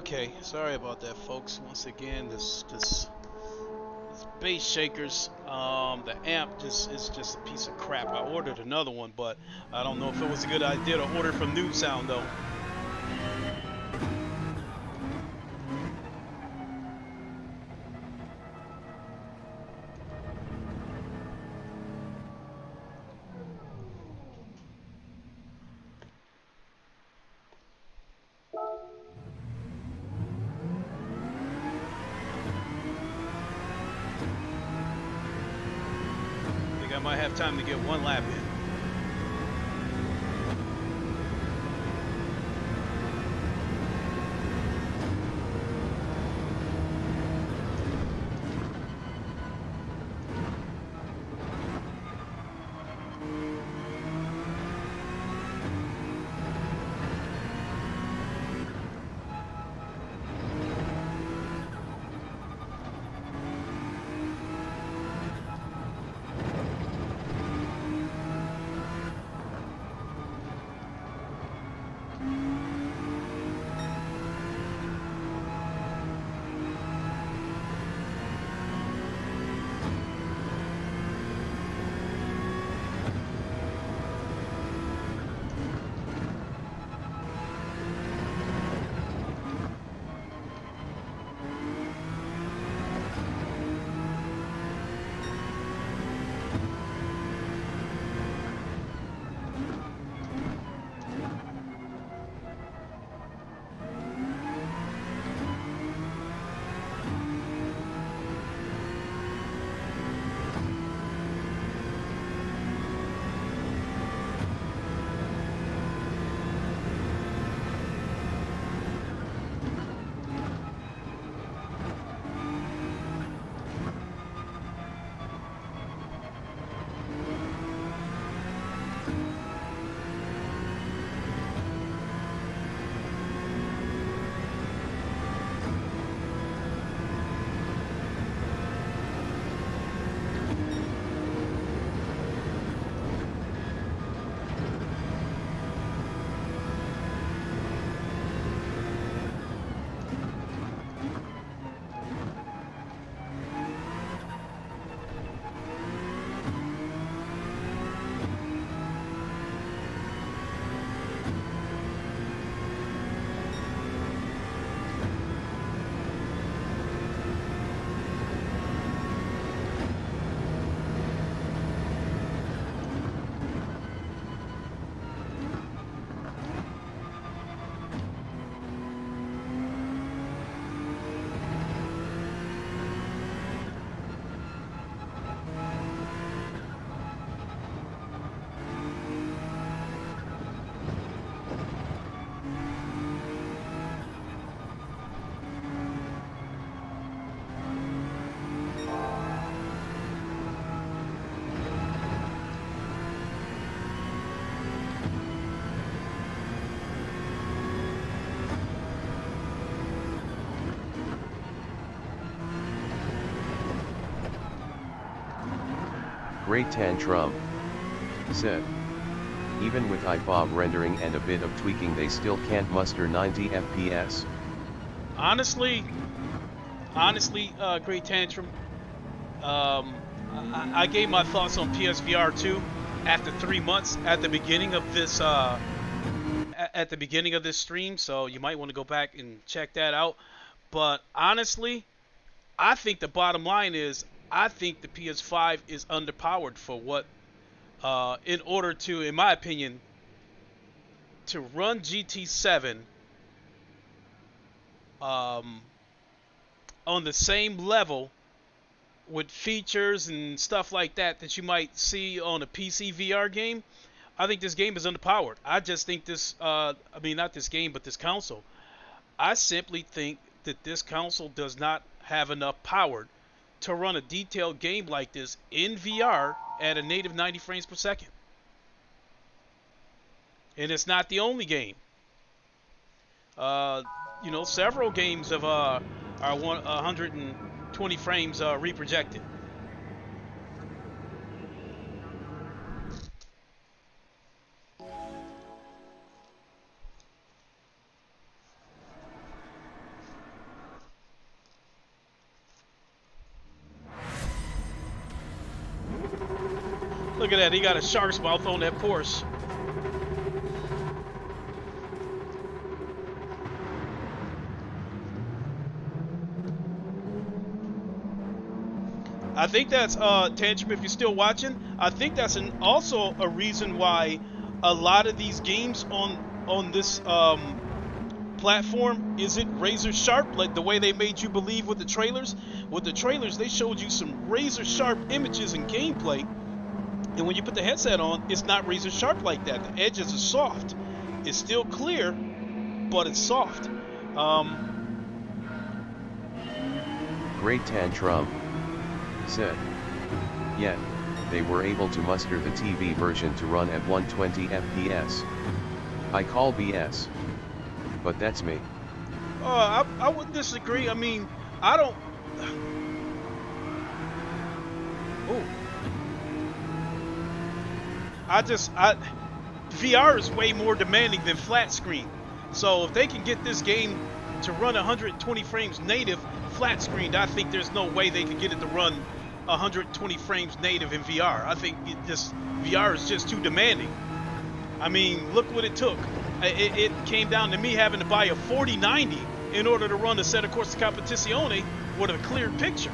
Okay, sorry about that, folks. Once again, this bass shakers, the amp just is just a piece of crap. I ordered another one, but I don't know if it was a good idea to order from New Sound though. I think I might have time to get one lap in. Great tantrum. Said. Even with iBob rendering and a bit of tweaking they still can't muster 90 FPS. Honestly, Great Tantrum. I gave my thoughts on PSVR 2 after 3 months at the beginning of this stream, so you might want to go back and check that out. But honestly, I think the bottom line is I think the PS5 is underpowered for what, in order to, in my opinion, to run GT7 on the same level with features and stuff like that that you might see on a PC VR game. I think this game is underpowered. I just think this, not this game, but this console. I simply think that this console does not have enough power to run a detailed game like this in VR at a native 90 frames per second. And it's not the only game. Several games of are 120 frames reprojected. at that. He got a shark's mouth on that Porsche. I think that's Tantrum, if you're still watching, I think that's also a reason why a lot of these games on this platform isn't razor sharp, like the way they made you believe with the trailers. With the trailers, they showed you some razor sharp images and gameplay, and when you put the headset on, it's not razor sharp like that. The edges are soft. It's still clear, but it's soft. Great Tantrum said. Yet, they were able to muster the TV version to run at 120 FPS. I call BS. But that's me. I wouldn't disagree. I mean, I don't... Ooh. VR is way more demanding than flat screen. So if they can get this game to run 120 frames native flat screened, I think there's no way they could get it to run 120 frames native in VR. I think VR is just too demanding. I mean, look what it took. It came down to me having to buy a 4090 in order to run the Assetto Corsa Competizione with a clear picture.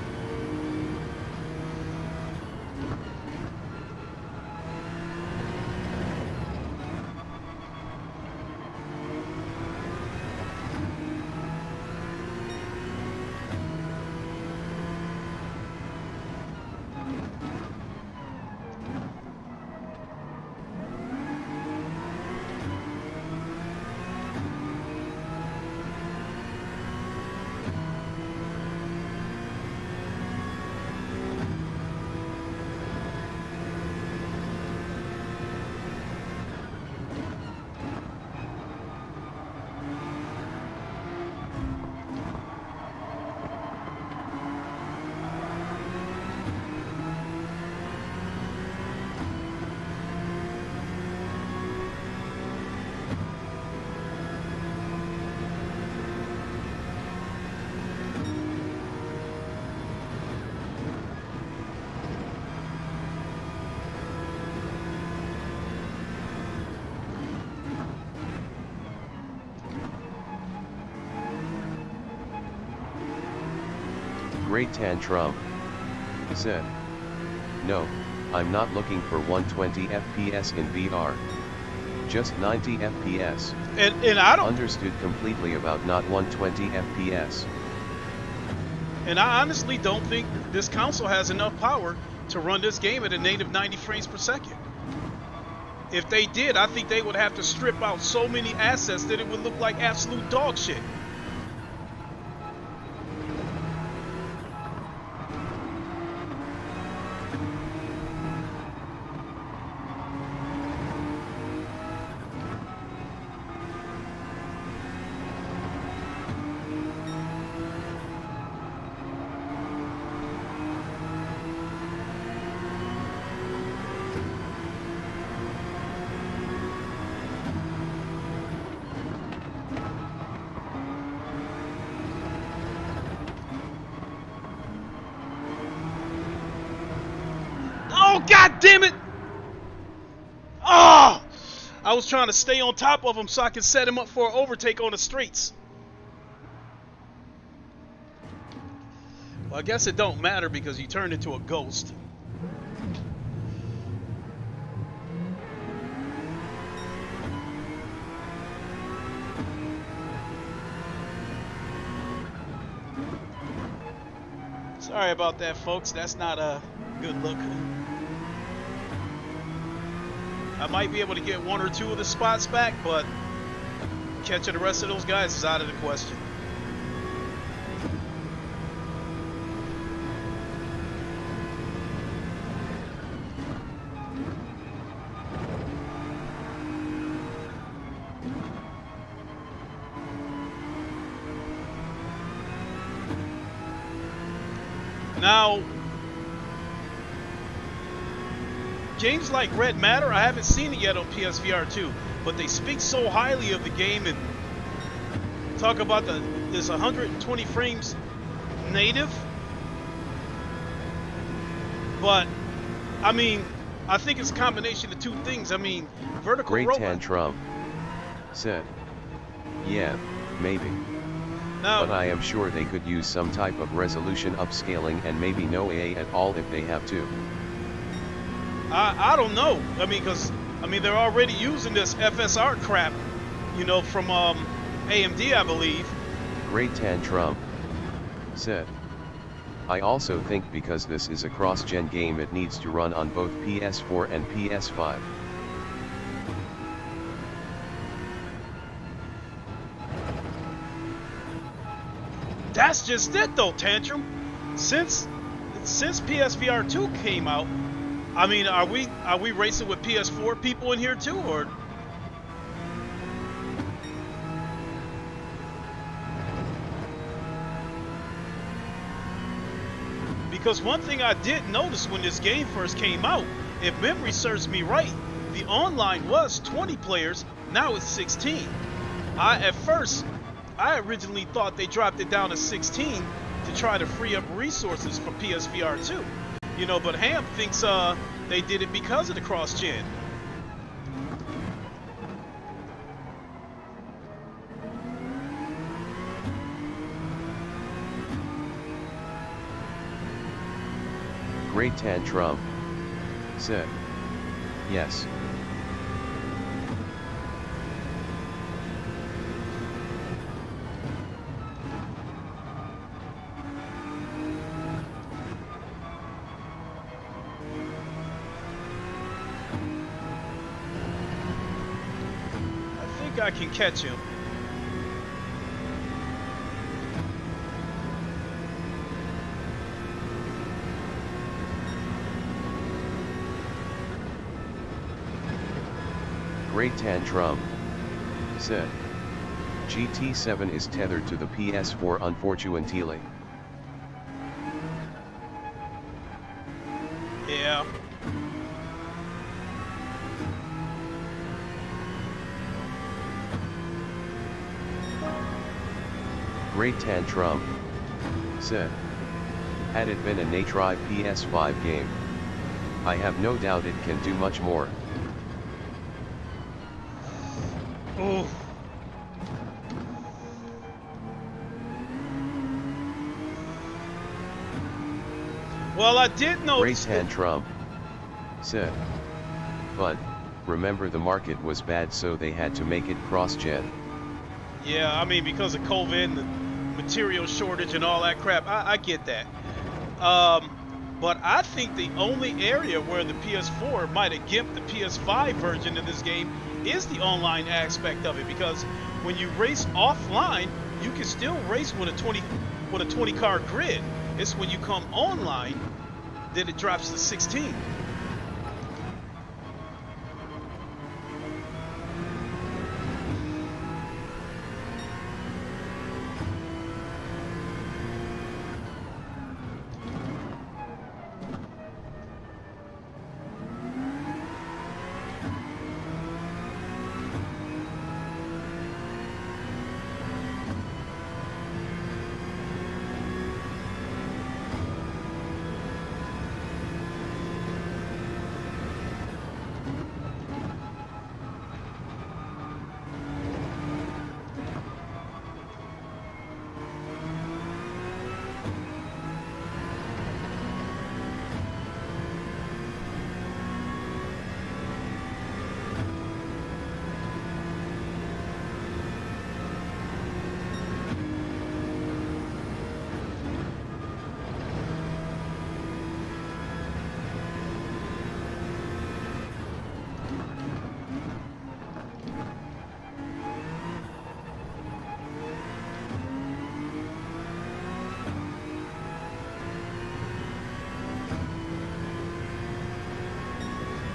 Great Tantrum said. No, I'm not looking for 120 FPS in VR. Just 90 FPS. And I don't understood completely about not 120 FPS. And I honestly don't think this console has enough power to run this game at a native 90 frames per second. If they did, I think they would have to strip out so many assets that it would look like absolute dog shit. Oh, God damn it! Oh! I was trying to stay on top of him so I could set him up for an overtake on the streets. Well, I guess it don't matter because he turned into a ghost. Sorry about that, folks. That's not a good look. I might be able to get one or two of the spots back, but catching the rest of those guys is out of the question. Now, games like Red Matter, I haven't seen it yet on PSVR 2, but they speak so highly of the game and talk about this 120 frames native. But I mean, I think it's a combination of two things. I mean, vertical Great robot. Tantrum said, yeah, maybe. Now, But I am sure they could use some type of resolution upscaling and maybe no AA at all if they have to. I don't know. I mean, because they're already using this FSR crap, you know, from AMD, I believe. Great Tantrum said, I also think because this is a cross-gen game it needs to run on both PS4 and PS5. That's just it though, Tantrum. Since PSVR 2 came out, I mean, are we racing with PS4 people in here too, or? Because one thing I did notice when this game first came out, if memory serves me right, the online was 20 players, now it's 16. At first, I originally thought they dropped it down to 16 to try to free up resources for PSVR 2. You know, but Ham thinks they did it because of the cross-gen. Great Tantrum said, yes. I can catch him. Great Tantrum said, GT7 is tethered to the PS4 unfortunately. Yeah. Great Tantrum said, had it been a native PS5 game, I have no doubt it can do much more. Oh. Well, I did notice. Great Tantrum said, but remember the market was bad so they had to make it cross-gen. Yeah, I mean, because of COVID and the material shortage and all that crap, I get that. But I think the only area where the PS4 might have gimped the PS5 version of this game is the online aspect of it, because when you race offline, you can still race with a 20 car grid. It's when you come online that it drops to 16.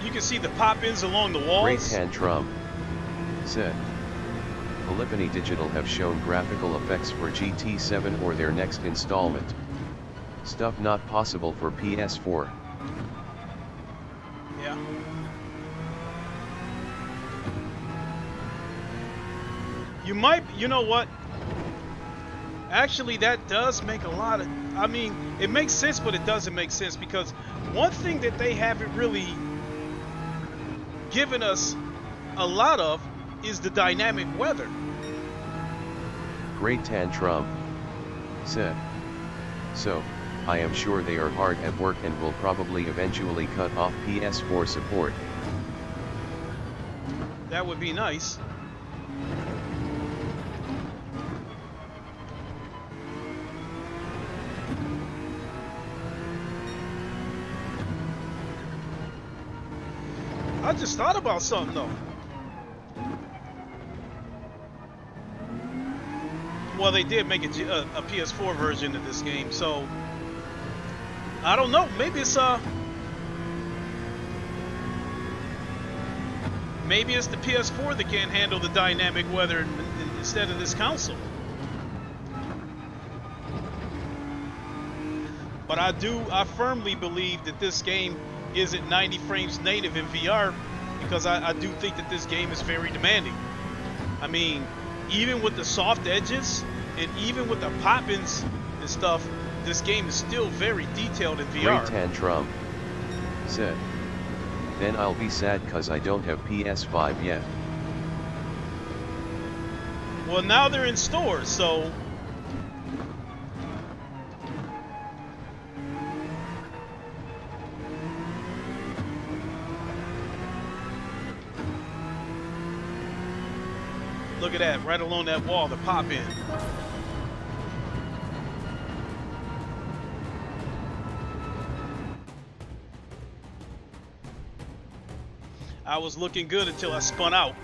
You can see the pop-ins along the walls. Great Tantrum said, Polyphony Digital have shown graphical effects for GT7 or their next installment. Stuff not possible for PS4. Yeah. You know what? Actually, that does make a lot of, I mean, it makes sense, but it doesn't make sense, because one thing that they haven't really given us a lot of is the dynamic weather. Great Tantrum said. So, I am sure they are hard at work and will probably eventually cut off PS4 support. That would be nice. I just thought about something though. Well, they did make a PS4 version of this game, so I don't know. Maybe it's maybe it's the PS4 that can't handle the dynamic weather instead of this console. But I firmly believe that this game is at 90 frames native in VR, because I do think that this game is very demanding. I mean, even with the soft edges and even with the pop-ins and stuff, this game is still very detailed in VR. Great Tantrum said. Then I'll be sad cause I don't have PS5 yet. Well, now they're in stores, so look at that, right along that wall, the pop-in. I was looking good until I spun out.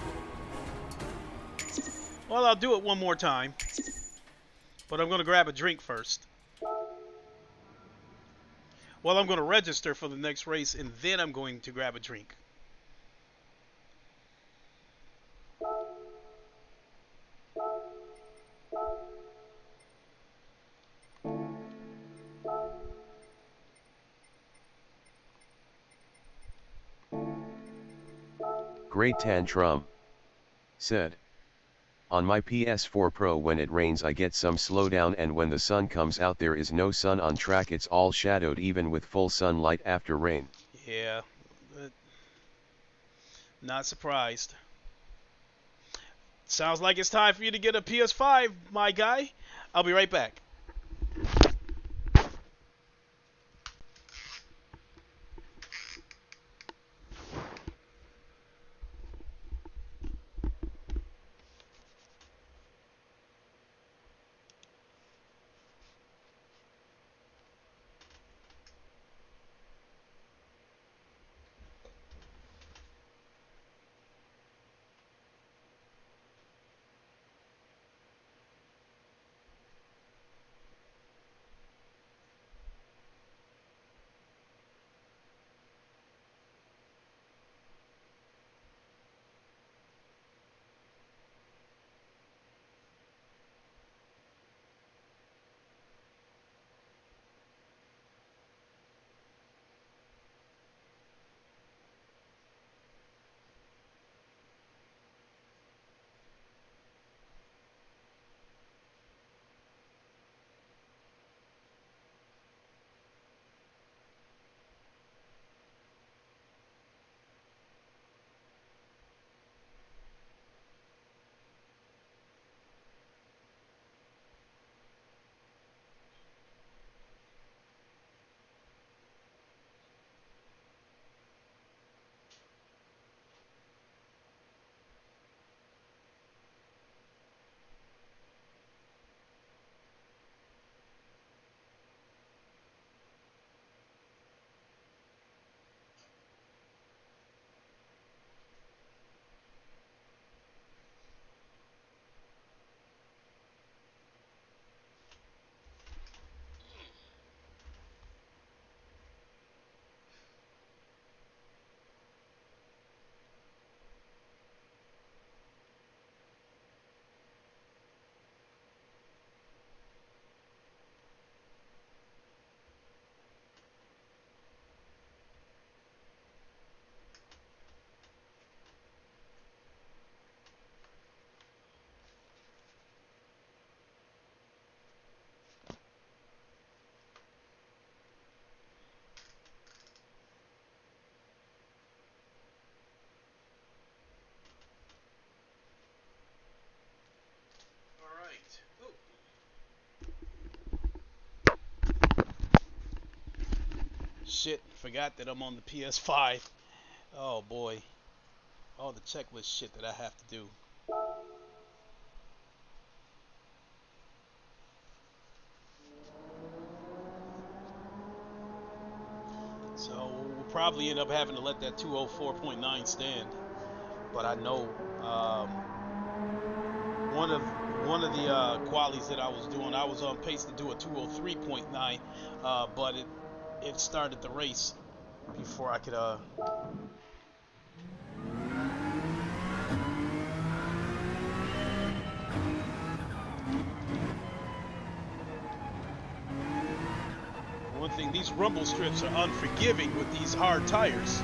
Well, I'll do it one more time, but I'm going to grab a drink first. Well, I'm going to register for the next race, and then I'm going to grab a drink. Great Tantrum said. On my PS4 Pro, when it rains I get some slowdown, and when the sun comes out there is no sun on track, it's all shadowed even with full sunlight after rain. Yeah, not surprised. Sounds like it's time for you to get a PS5, my guy. I'll be right back. Shit, forgot that I'm on the PS5. Oh boy. All the checklist shit that I have to do. So we'll probably end up having to let that 204.9 stand. But I know one of the qualities that I was doing, I was on pace to do a 203.9, but it started the race before I could one thing, these rumble strips are unforgiving with these hard tires.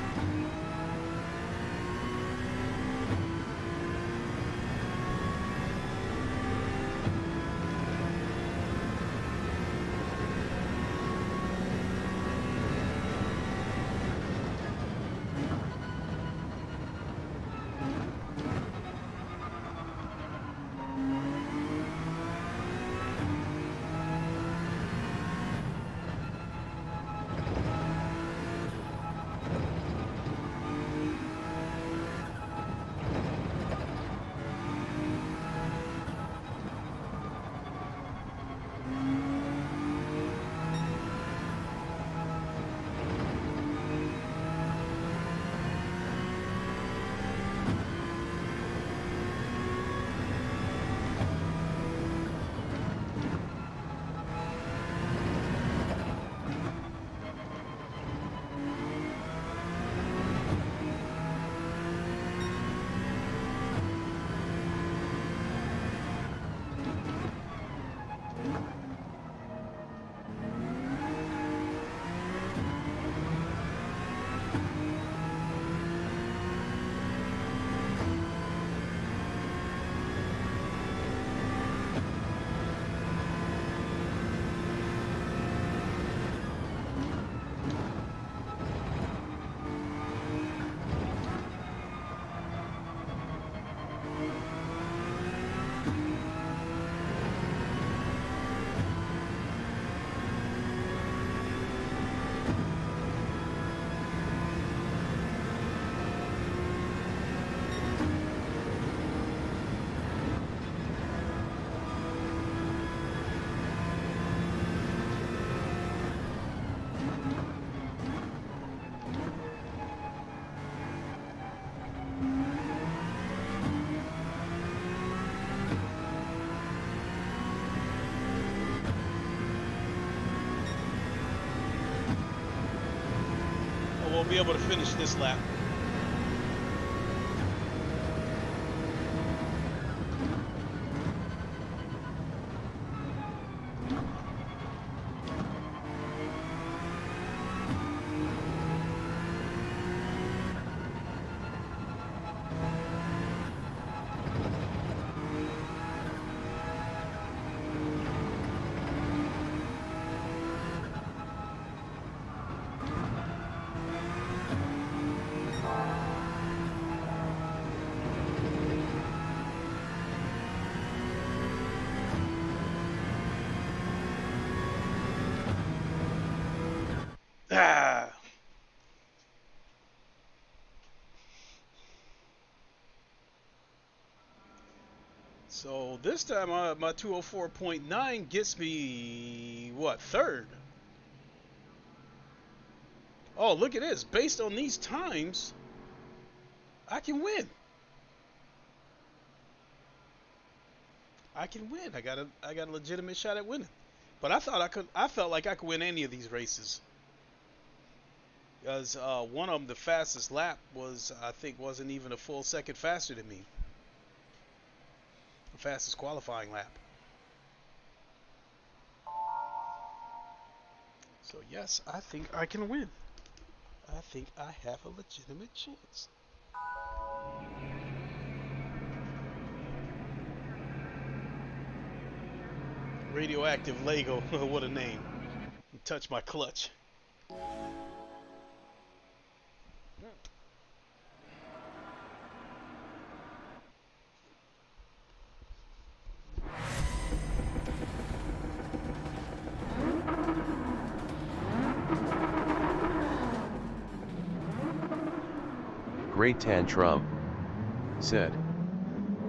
Be able to finish this lap. Ah. So this time my 204.9 gets me, what, third? Oh, look at this. Based on these times, I can win. I can win. I got a legitimate shot at winning. But I felt like I could win any of these races. Because one of them, the fastest lap was, I think, wasn't even a full second faster than me. The fastest qualifying lap. So yes, I think I can win. I think I have a legitimate chance. Radioactive Lego, what a name. Touch my clutch. Great Tantrum said,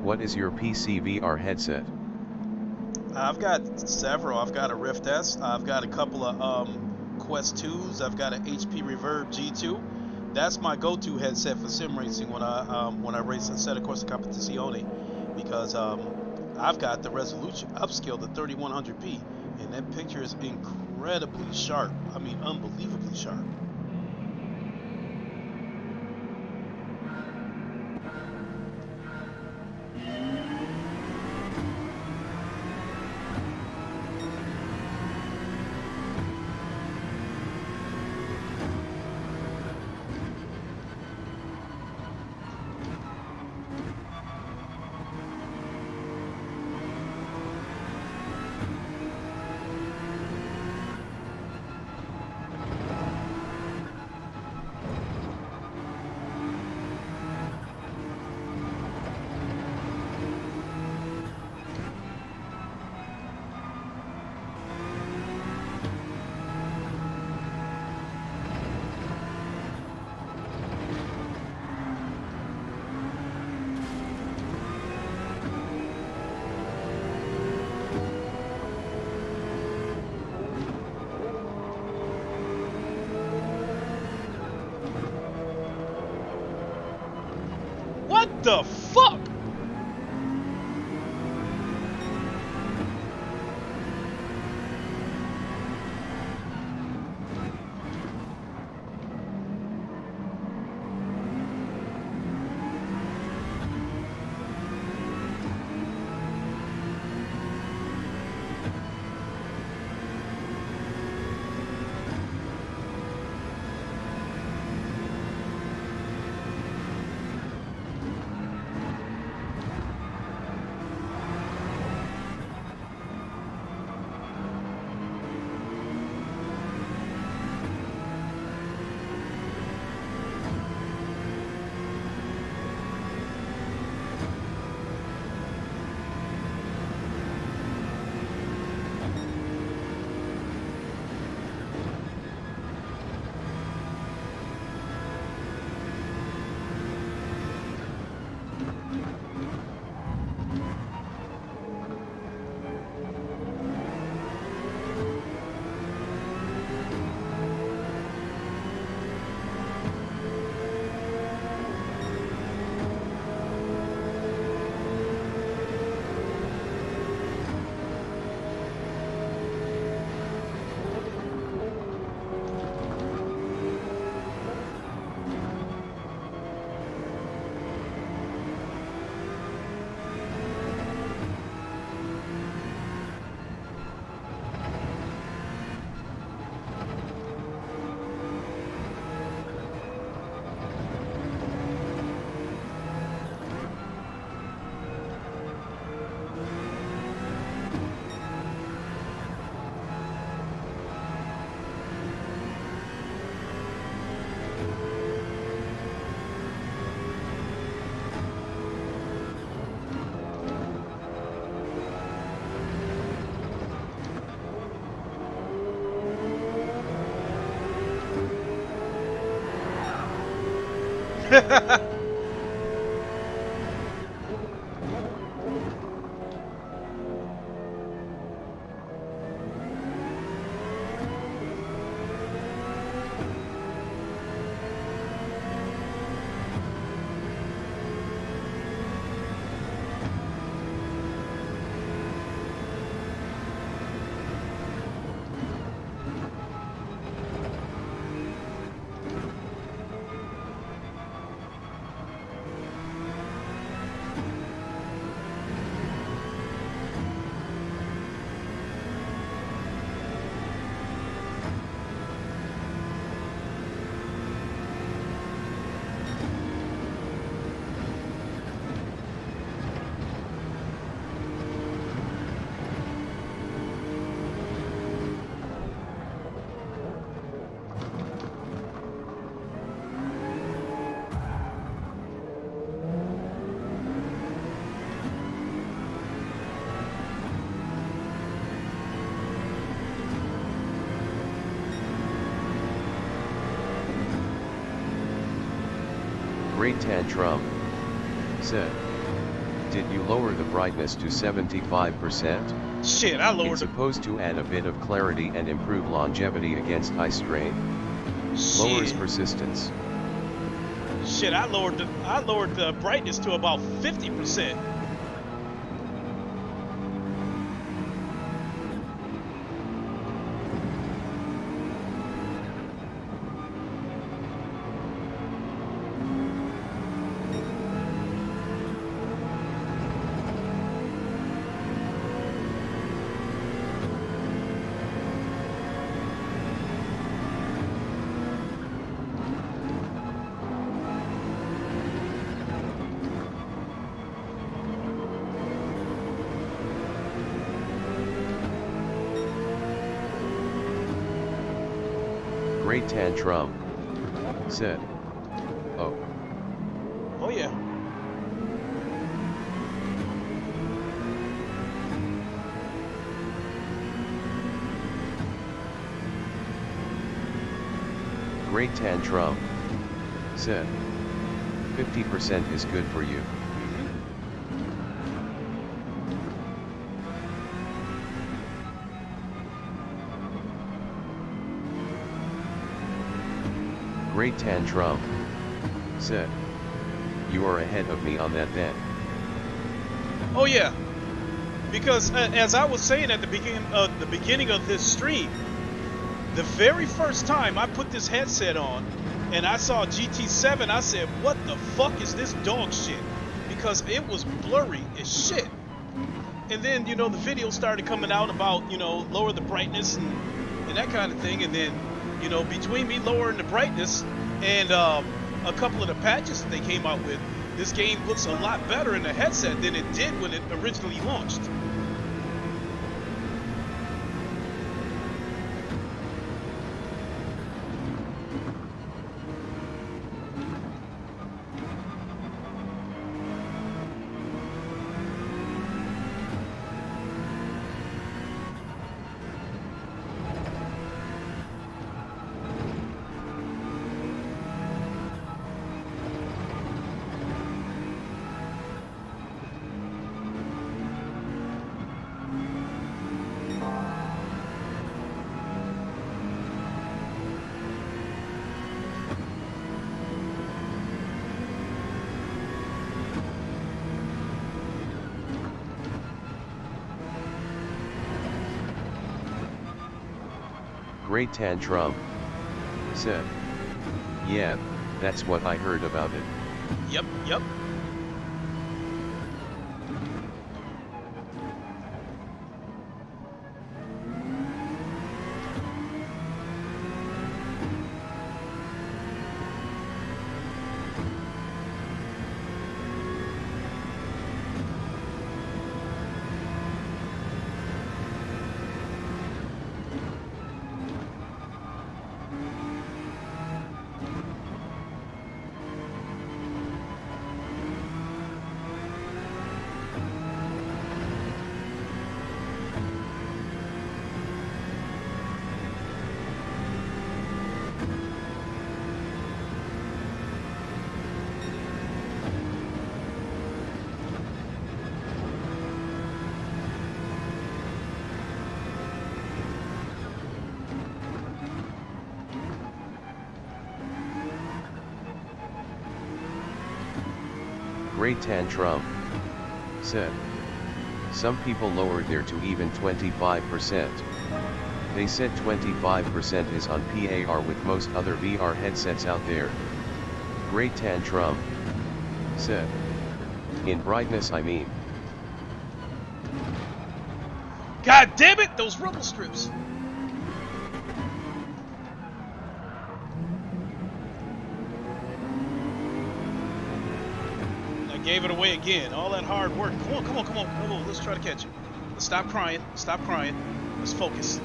what is your PC VR headset? I've got several. I've got a Rift S. I've got a couple of Quest 2s. I've got an HP Reverb G2. That's my go-to headset for sim racing when I race SATA Corsa Competizione, because I've got the resolution upscaled to 3100p, and that picture is incredibly sharp. I mean, unbelievably sharp. What the fuck? Great Tantrum said, did you lower the brightness to 75%? Shit, I lowered It's the... supposed to add a bit of clarity and improve longevity against eye strain. Lowers Shit. persistence. Shit, I lowered the brightness to about 50%. Great Tantrum said, oh. Oh yeah. Great Tantrum said, 50% is good for you. Great Tantrum said, you are ahead of me on that then. Oh yeah. Because as I was saying at the beginning of this stream, the very first time I put this headset on and I saw GT7, I said, what the fuck is this dog shit? Because it was blurry as shit. And then, you know, the video started coming out about, you know, lower the brightness and that kind of thing. And then, you know, between me lowering the brightness and a couple of the patches that they came out with, this game looks a lot better in the headset than it did when it originally launched. Great Tantrum said, yeah, that's what I heard about it. Yep, yep. Great Tantrum said, some people lowered their to even 25%. They said 25% is on par with most other VR headsets out there. Great Tantrum said, in brightness I mean. God damn it, those rubble strips. Gave it away again. All that hard work. Come on, come on, come on, come on. Let's try to catch it. Let's stop crying. Stop crying. Let's focus.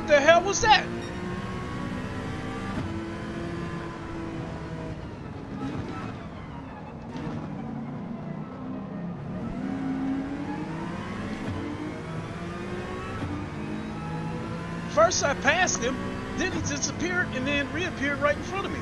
What the hell was that? First I passed him, then he disappeared and then reappeared right in front of me.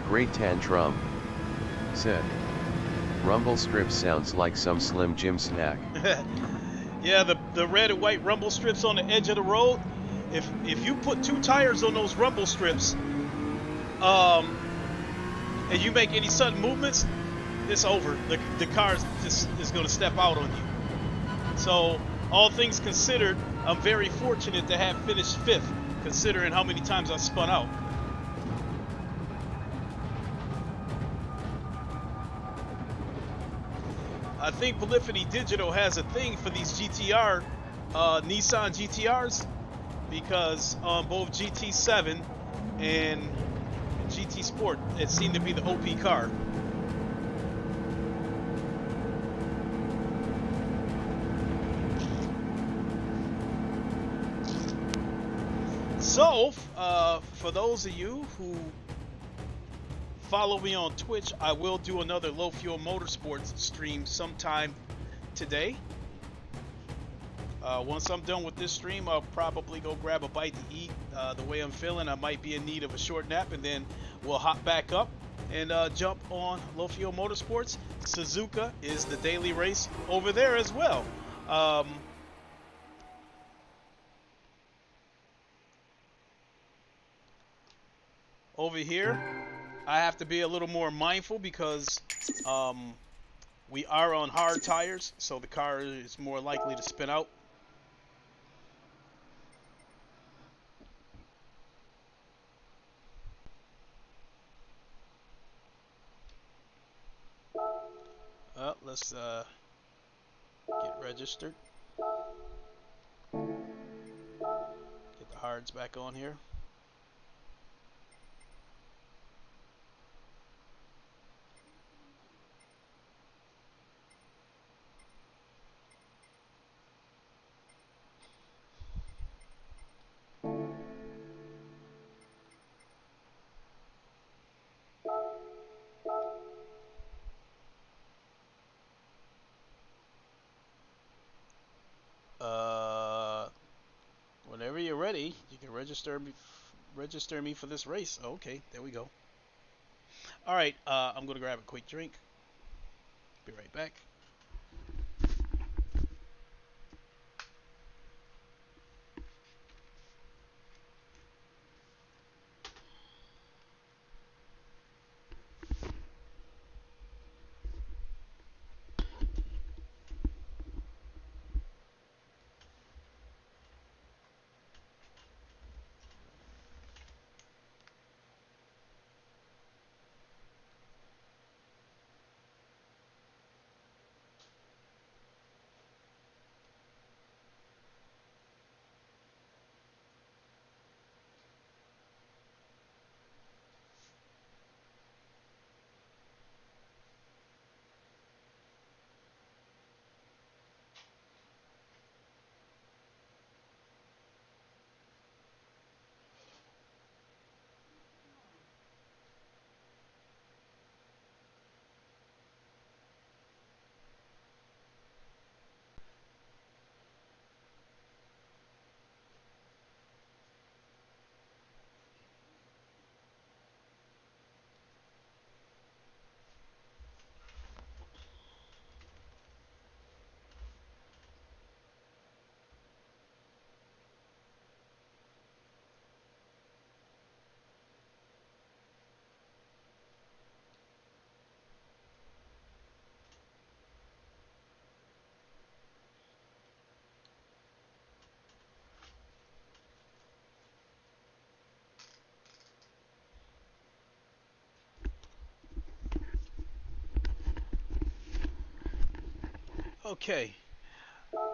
Great tantrum. Said. Rumble strip sounds like some Slim Jim snack. Yeah, the red and white rumble strips on the edge of the road. If you put 2 tires on those rumble strips, and you make any sudden movements, it's over. The car is going to step out on you. So, all things considered, I'm very fortunate to have finished 5th, considering how many times I spun out. I think Polyphony Digital has a thing for these GTR, Nissan GTRs, because on both GT7 and GT Sport, it seemed to be the OP car. So, for those of you who follow me on Twitch, I will do another low fuel motorsports stream sometime today. Once I'm done with this stream, I'll probably go grab a bite to eat. The way I'm feeling, I might be in need of a short nap, and then we'll hop back up and jump on low fuel motorsports. Suzuka is the daily race over there as well. Over here, I have to be a little more mindful because we are on hard tires, so the car is more likely to spin out. Let's get registered. Get the hards back on here. Whenever you're ready, you can register me for this race. Okay, there we go. All right, I'm gonna grab a quick drink. Be right back. Okay.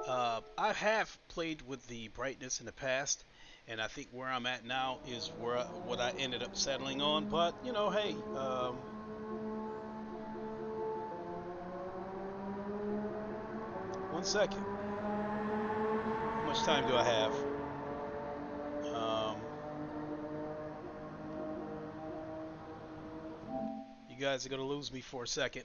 I have played with the brightness in the past, and I think where I'm at now is what I ended up settling on. But you know, hey, 1 second. How much time do I have? Um, you guys are gonna lose me for a second.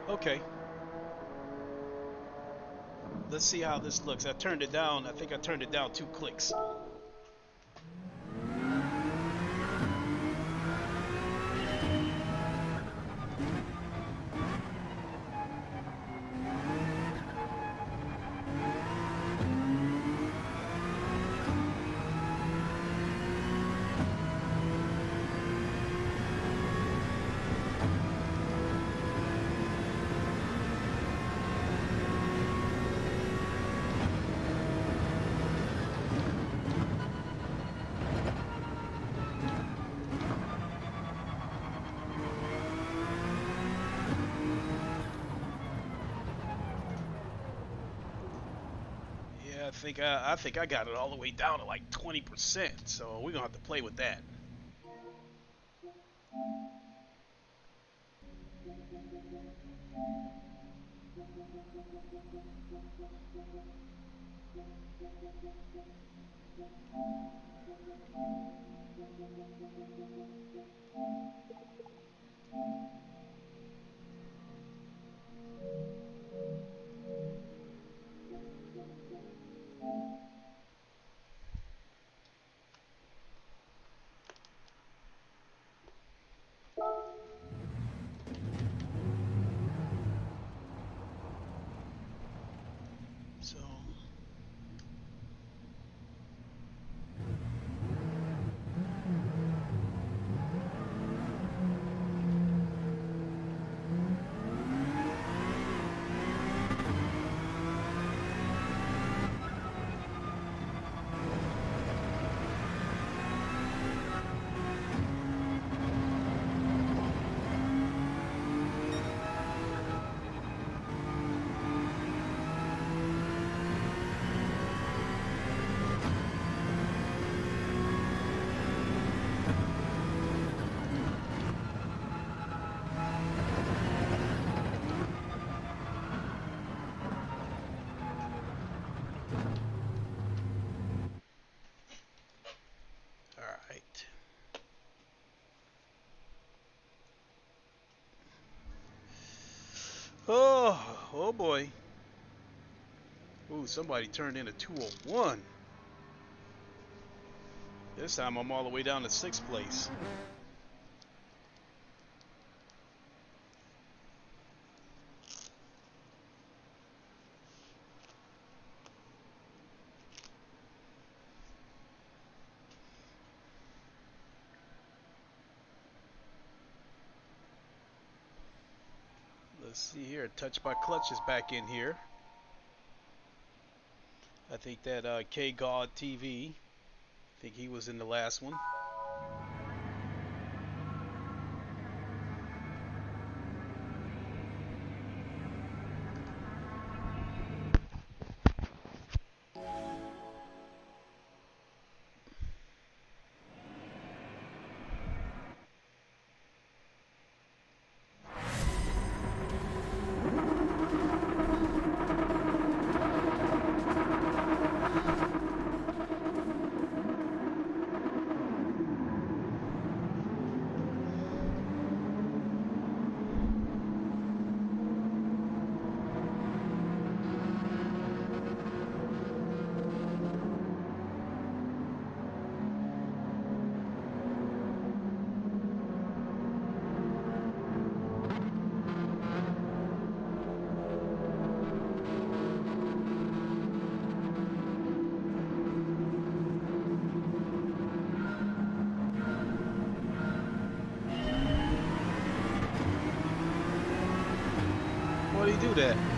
Okay, let's see how this looks. I turned it down. I think I turned it down 2 clicks. I think I got it all the way down to like 20%. So we're gonna have to play with that. So all right. Oh boy. Ooh, somebody turned in a 201. This time I'm all the way down to 6th place. Let's see here. Touch by Clutch is back in here. I think that K God TV. I think he was in the last one. Why do you do that?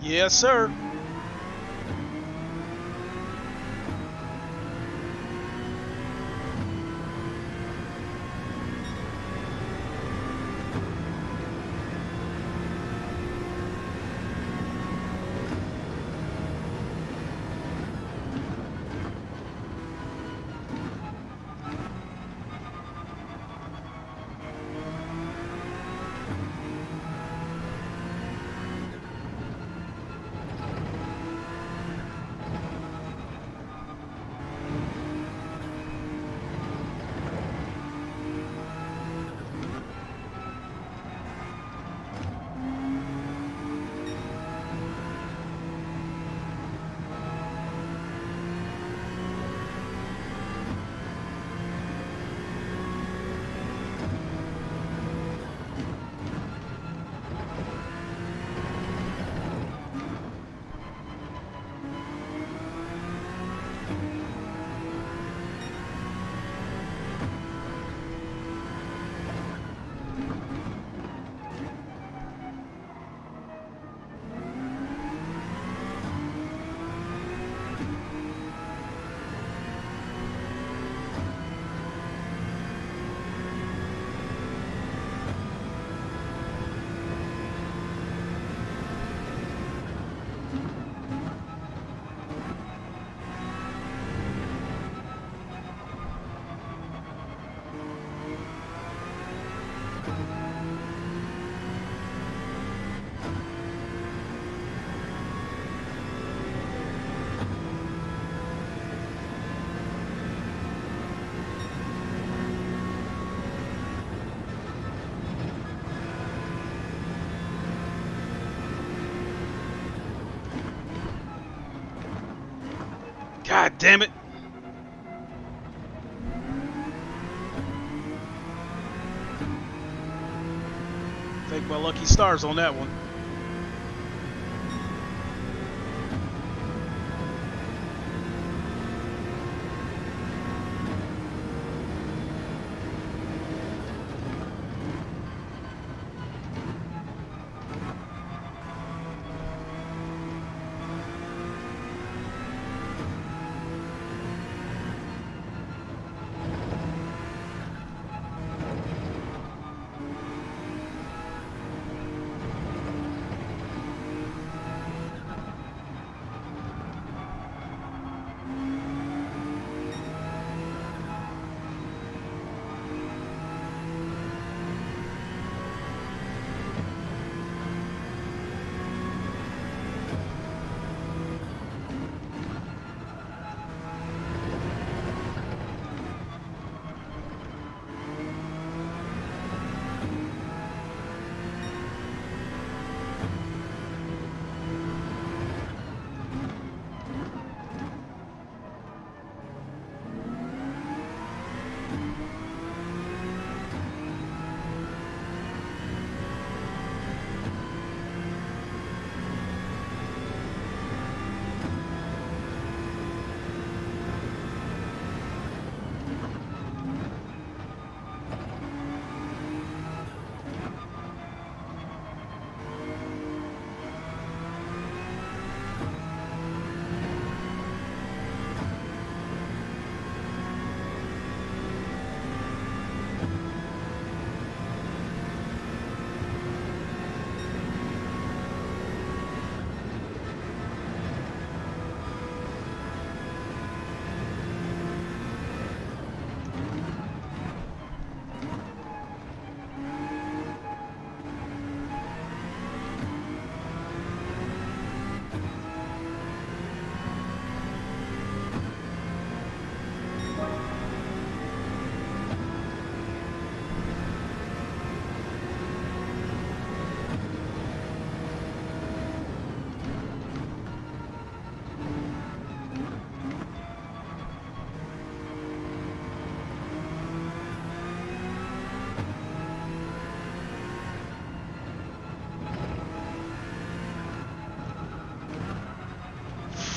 Yes, sir. God damn it. Take my lucky stars on that one.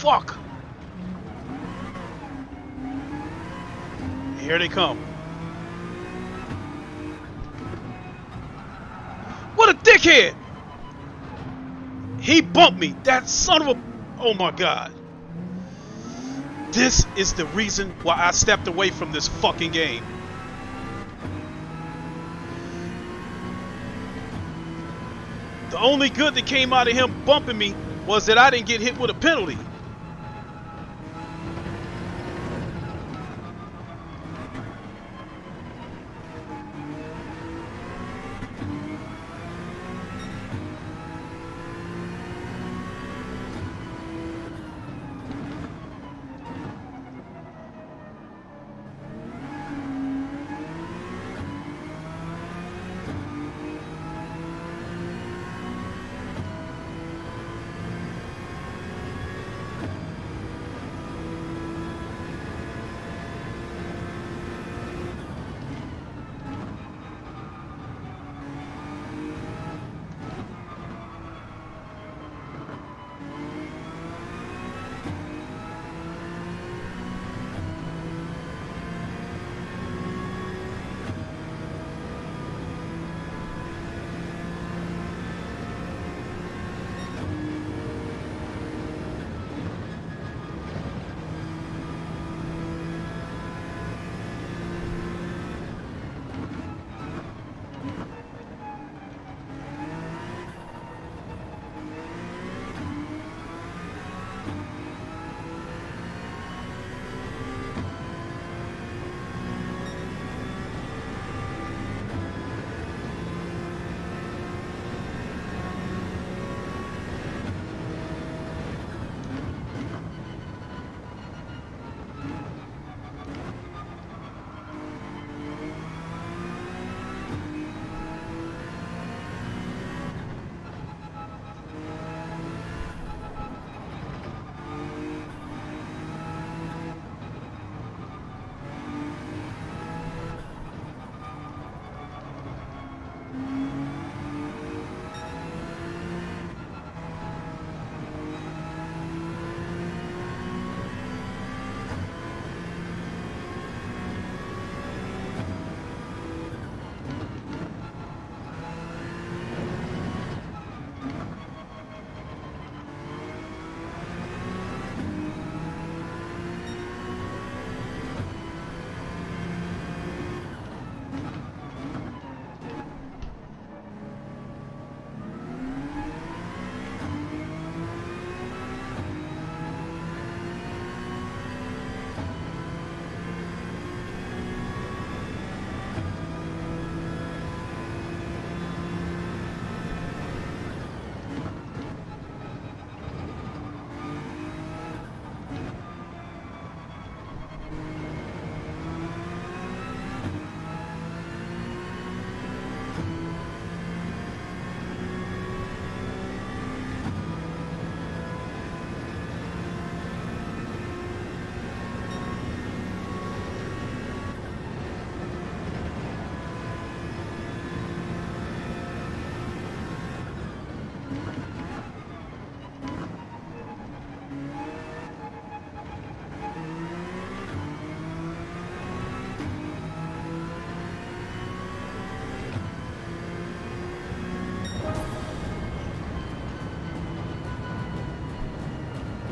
fuck! Here they come. What a dickhead! He bumped me. That son of a... Oh my god. This is the reason why I stepped away from this fucking game. The only good that came out of him bumping me was that I didn't get hit with a penalty.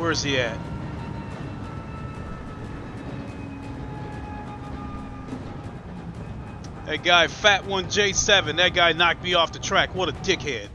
Where's he at? That guy, Fat One J7, that guy knocked me off the track. What a dickhead.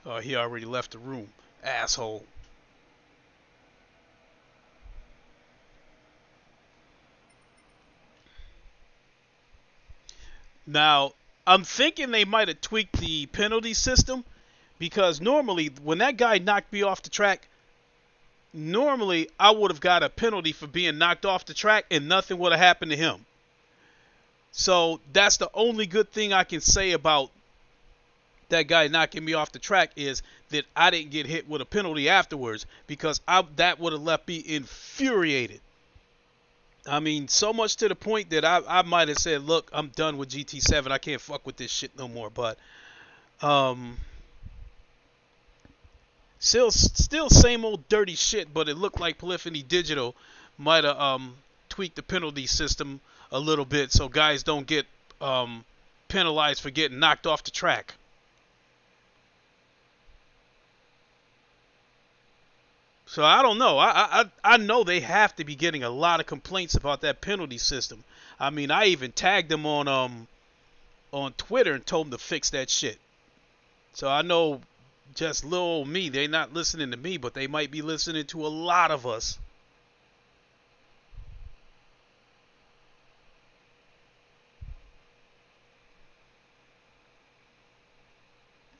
Oh, he already left the room. Asshole. Now, I'm thinking they might have tweaked the penalty system because normally when that guy knocked me off the track, normally I would have got a penalty for being knocked off the track and nothing would have happened to him. So that's the only good thing I can say about that guy knocking me off the track is that I didn't get hit with a penalty afterwards, because that would have left me infuriated. I mean, so much to the point that I might have said, look, I'm done with GT7. I can't fuck with this shit no more. But still same old dirty shit, but it looked like Polyphony Digital might have tweaked the penalty system a little bit so guys don't get penalized for getting knocked off the track. So I don't know. I know they have to be getting a lot of complaints about that penalty system. I mean, I even tagged them on Twitter and told them to fix that shit. So I know just little old me, they're not listening to me, but they might be listening to a lot of us.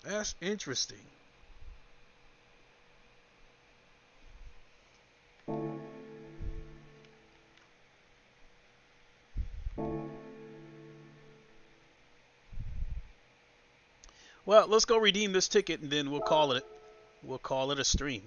That's interesting. Well, let's go redeem this ticket and then we'll call it a stream.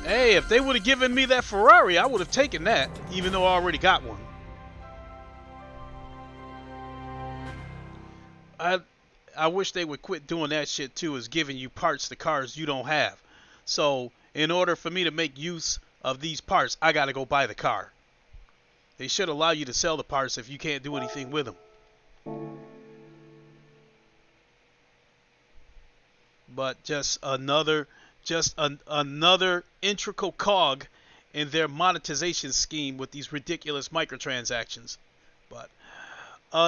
Hey, if they would have given me that Ferrari, I would have taken that, even though I already got one. I wish they would quit doing that shit too, is giving you parts to cars you don't have. So, in order for me to make use of these parts, I gotta go buy the car. They should allow you to sell the parts if you can't do anything with them. But just another integral cog in their monetization scheme with these ridiculous microtransactions. But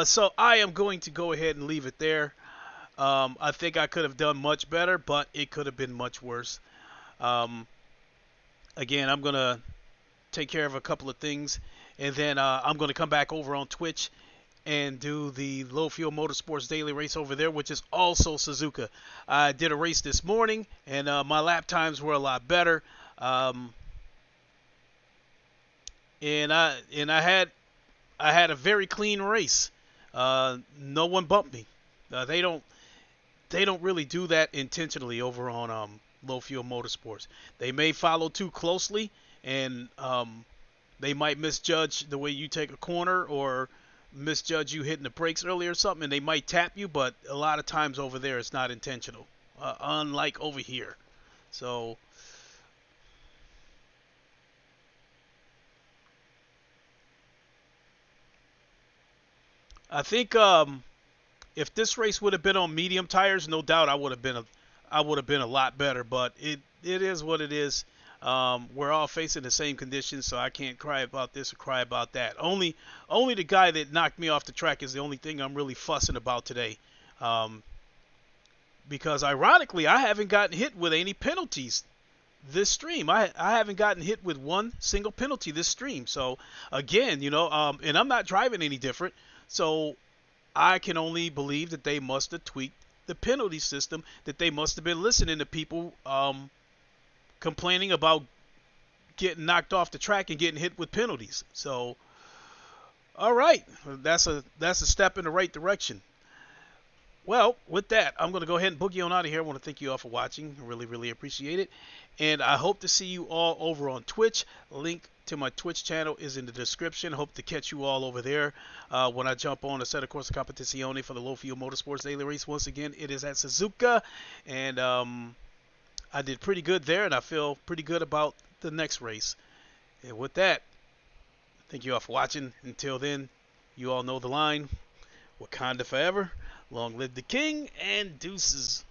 so I am going to go ahead and leave it there. I think I could have done much better, but it could have been much worse. Again, I'm going to take care of a couple of things, and then I'm going to come back over on Twitch and do the Low Fuel Motorsports Daily Race over there, which is also Suzuka. I did a race this morning, and my lap times were a lot better. And I had a very clean race. No one bumped me. They don't really do that intentionally over on Low Fuel Motorsports. They may follow too closely, and they might misjudge the way you take a corner or misjudge you hitting the brakes early or something, and they might tap you, but a lot of times over there it's not intentional, unlike over here. So I think if this race would have been on medium tires, no doubt I would have been a lot better, but it is what it is. We're all facing the same conditions, so I can't cry about this or cry about that. Only the guy that knocked me off the track is the only thing I'm really fussing about today. Because ironically, I haven't gotten hit with any penalties this stream. I haven't gotten hit with one single penalty this stream. So again, and I'm not driving any different. So I can only believe that they must have tweaked the penalty system, that they must have been listening to people complaining about getting knocked off the track and getting hit with penalties. So, all right, that's a step in the right direction. Well, with that, I'm going to go ahead and boogie on out of here. I want to thank you all for watching. I really, really appreciate it. And I hope to see you all over on Twitch. Link to my Twitch channel is in the description. Hope to catch you all over there when I jump on a set of Corsa Competizione for the Low Fuel Motorsports Daily Race. Once again, it is at Suzuka. And I did pretty good there, and I feel pretty good about the next race. And with that, thank you all for watching. Until then, you all know the line. Wakanda forever. Long live the king, and deuces.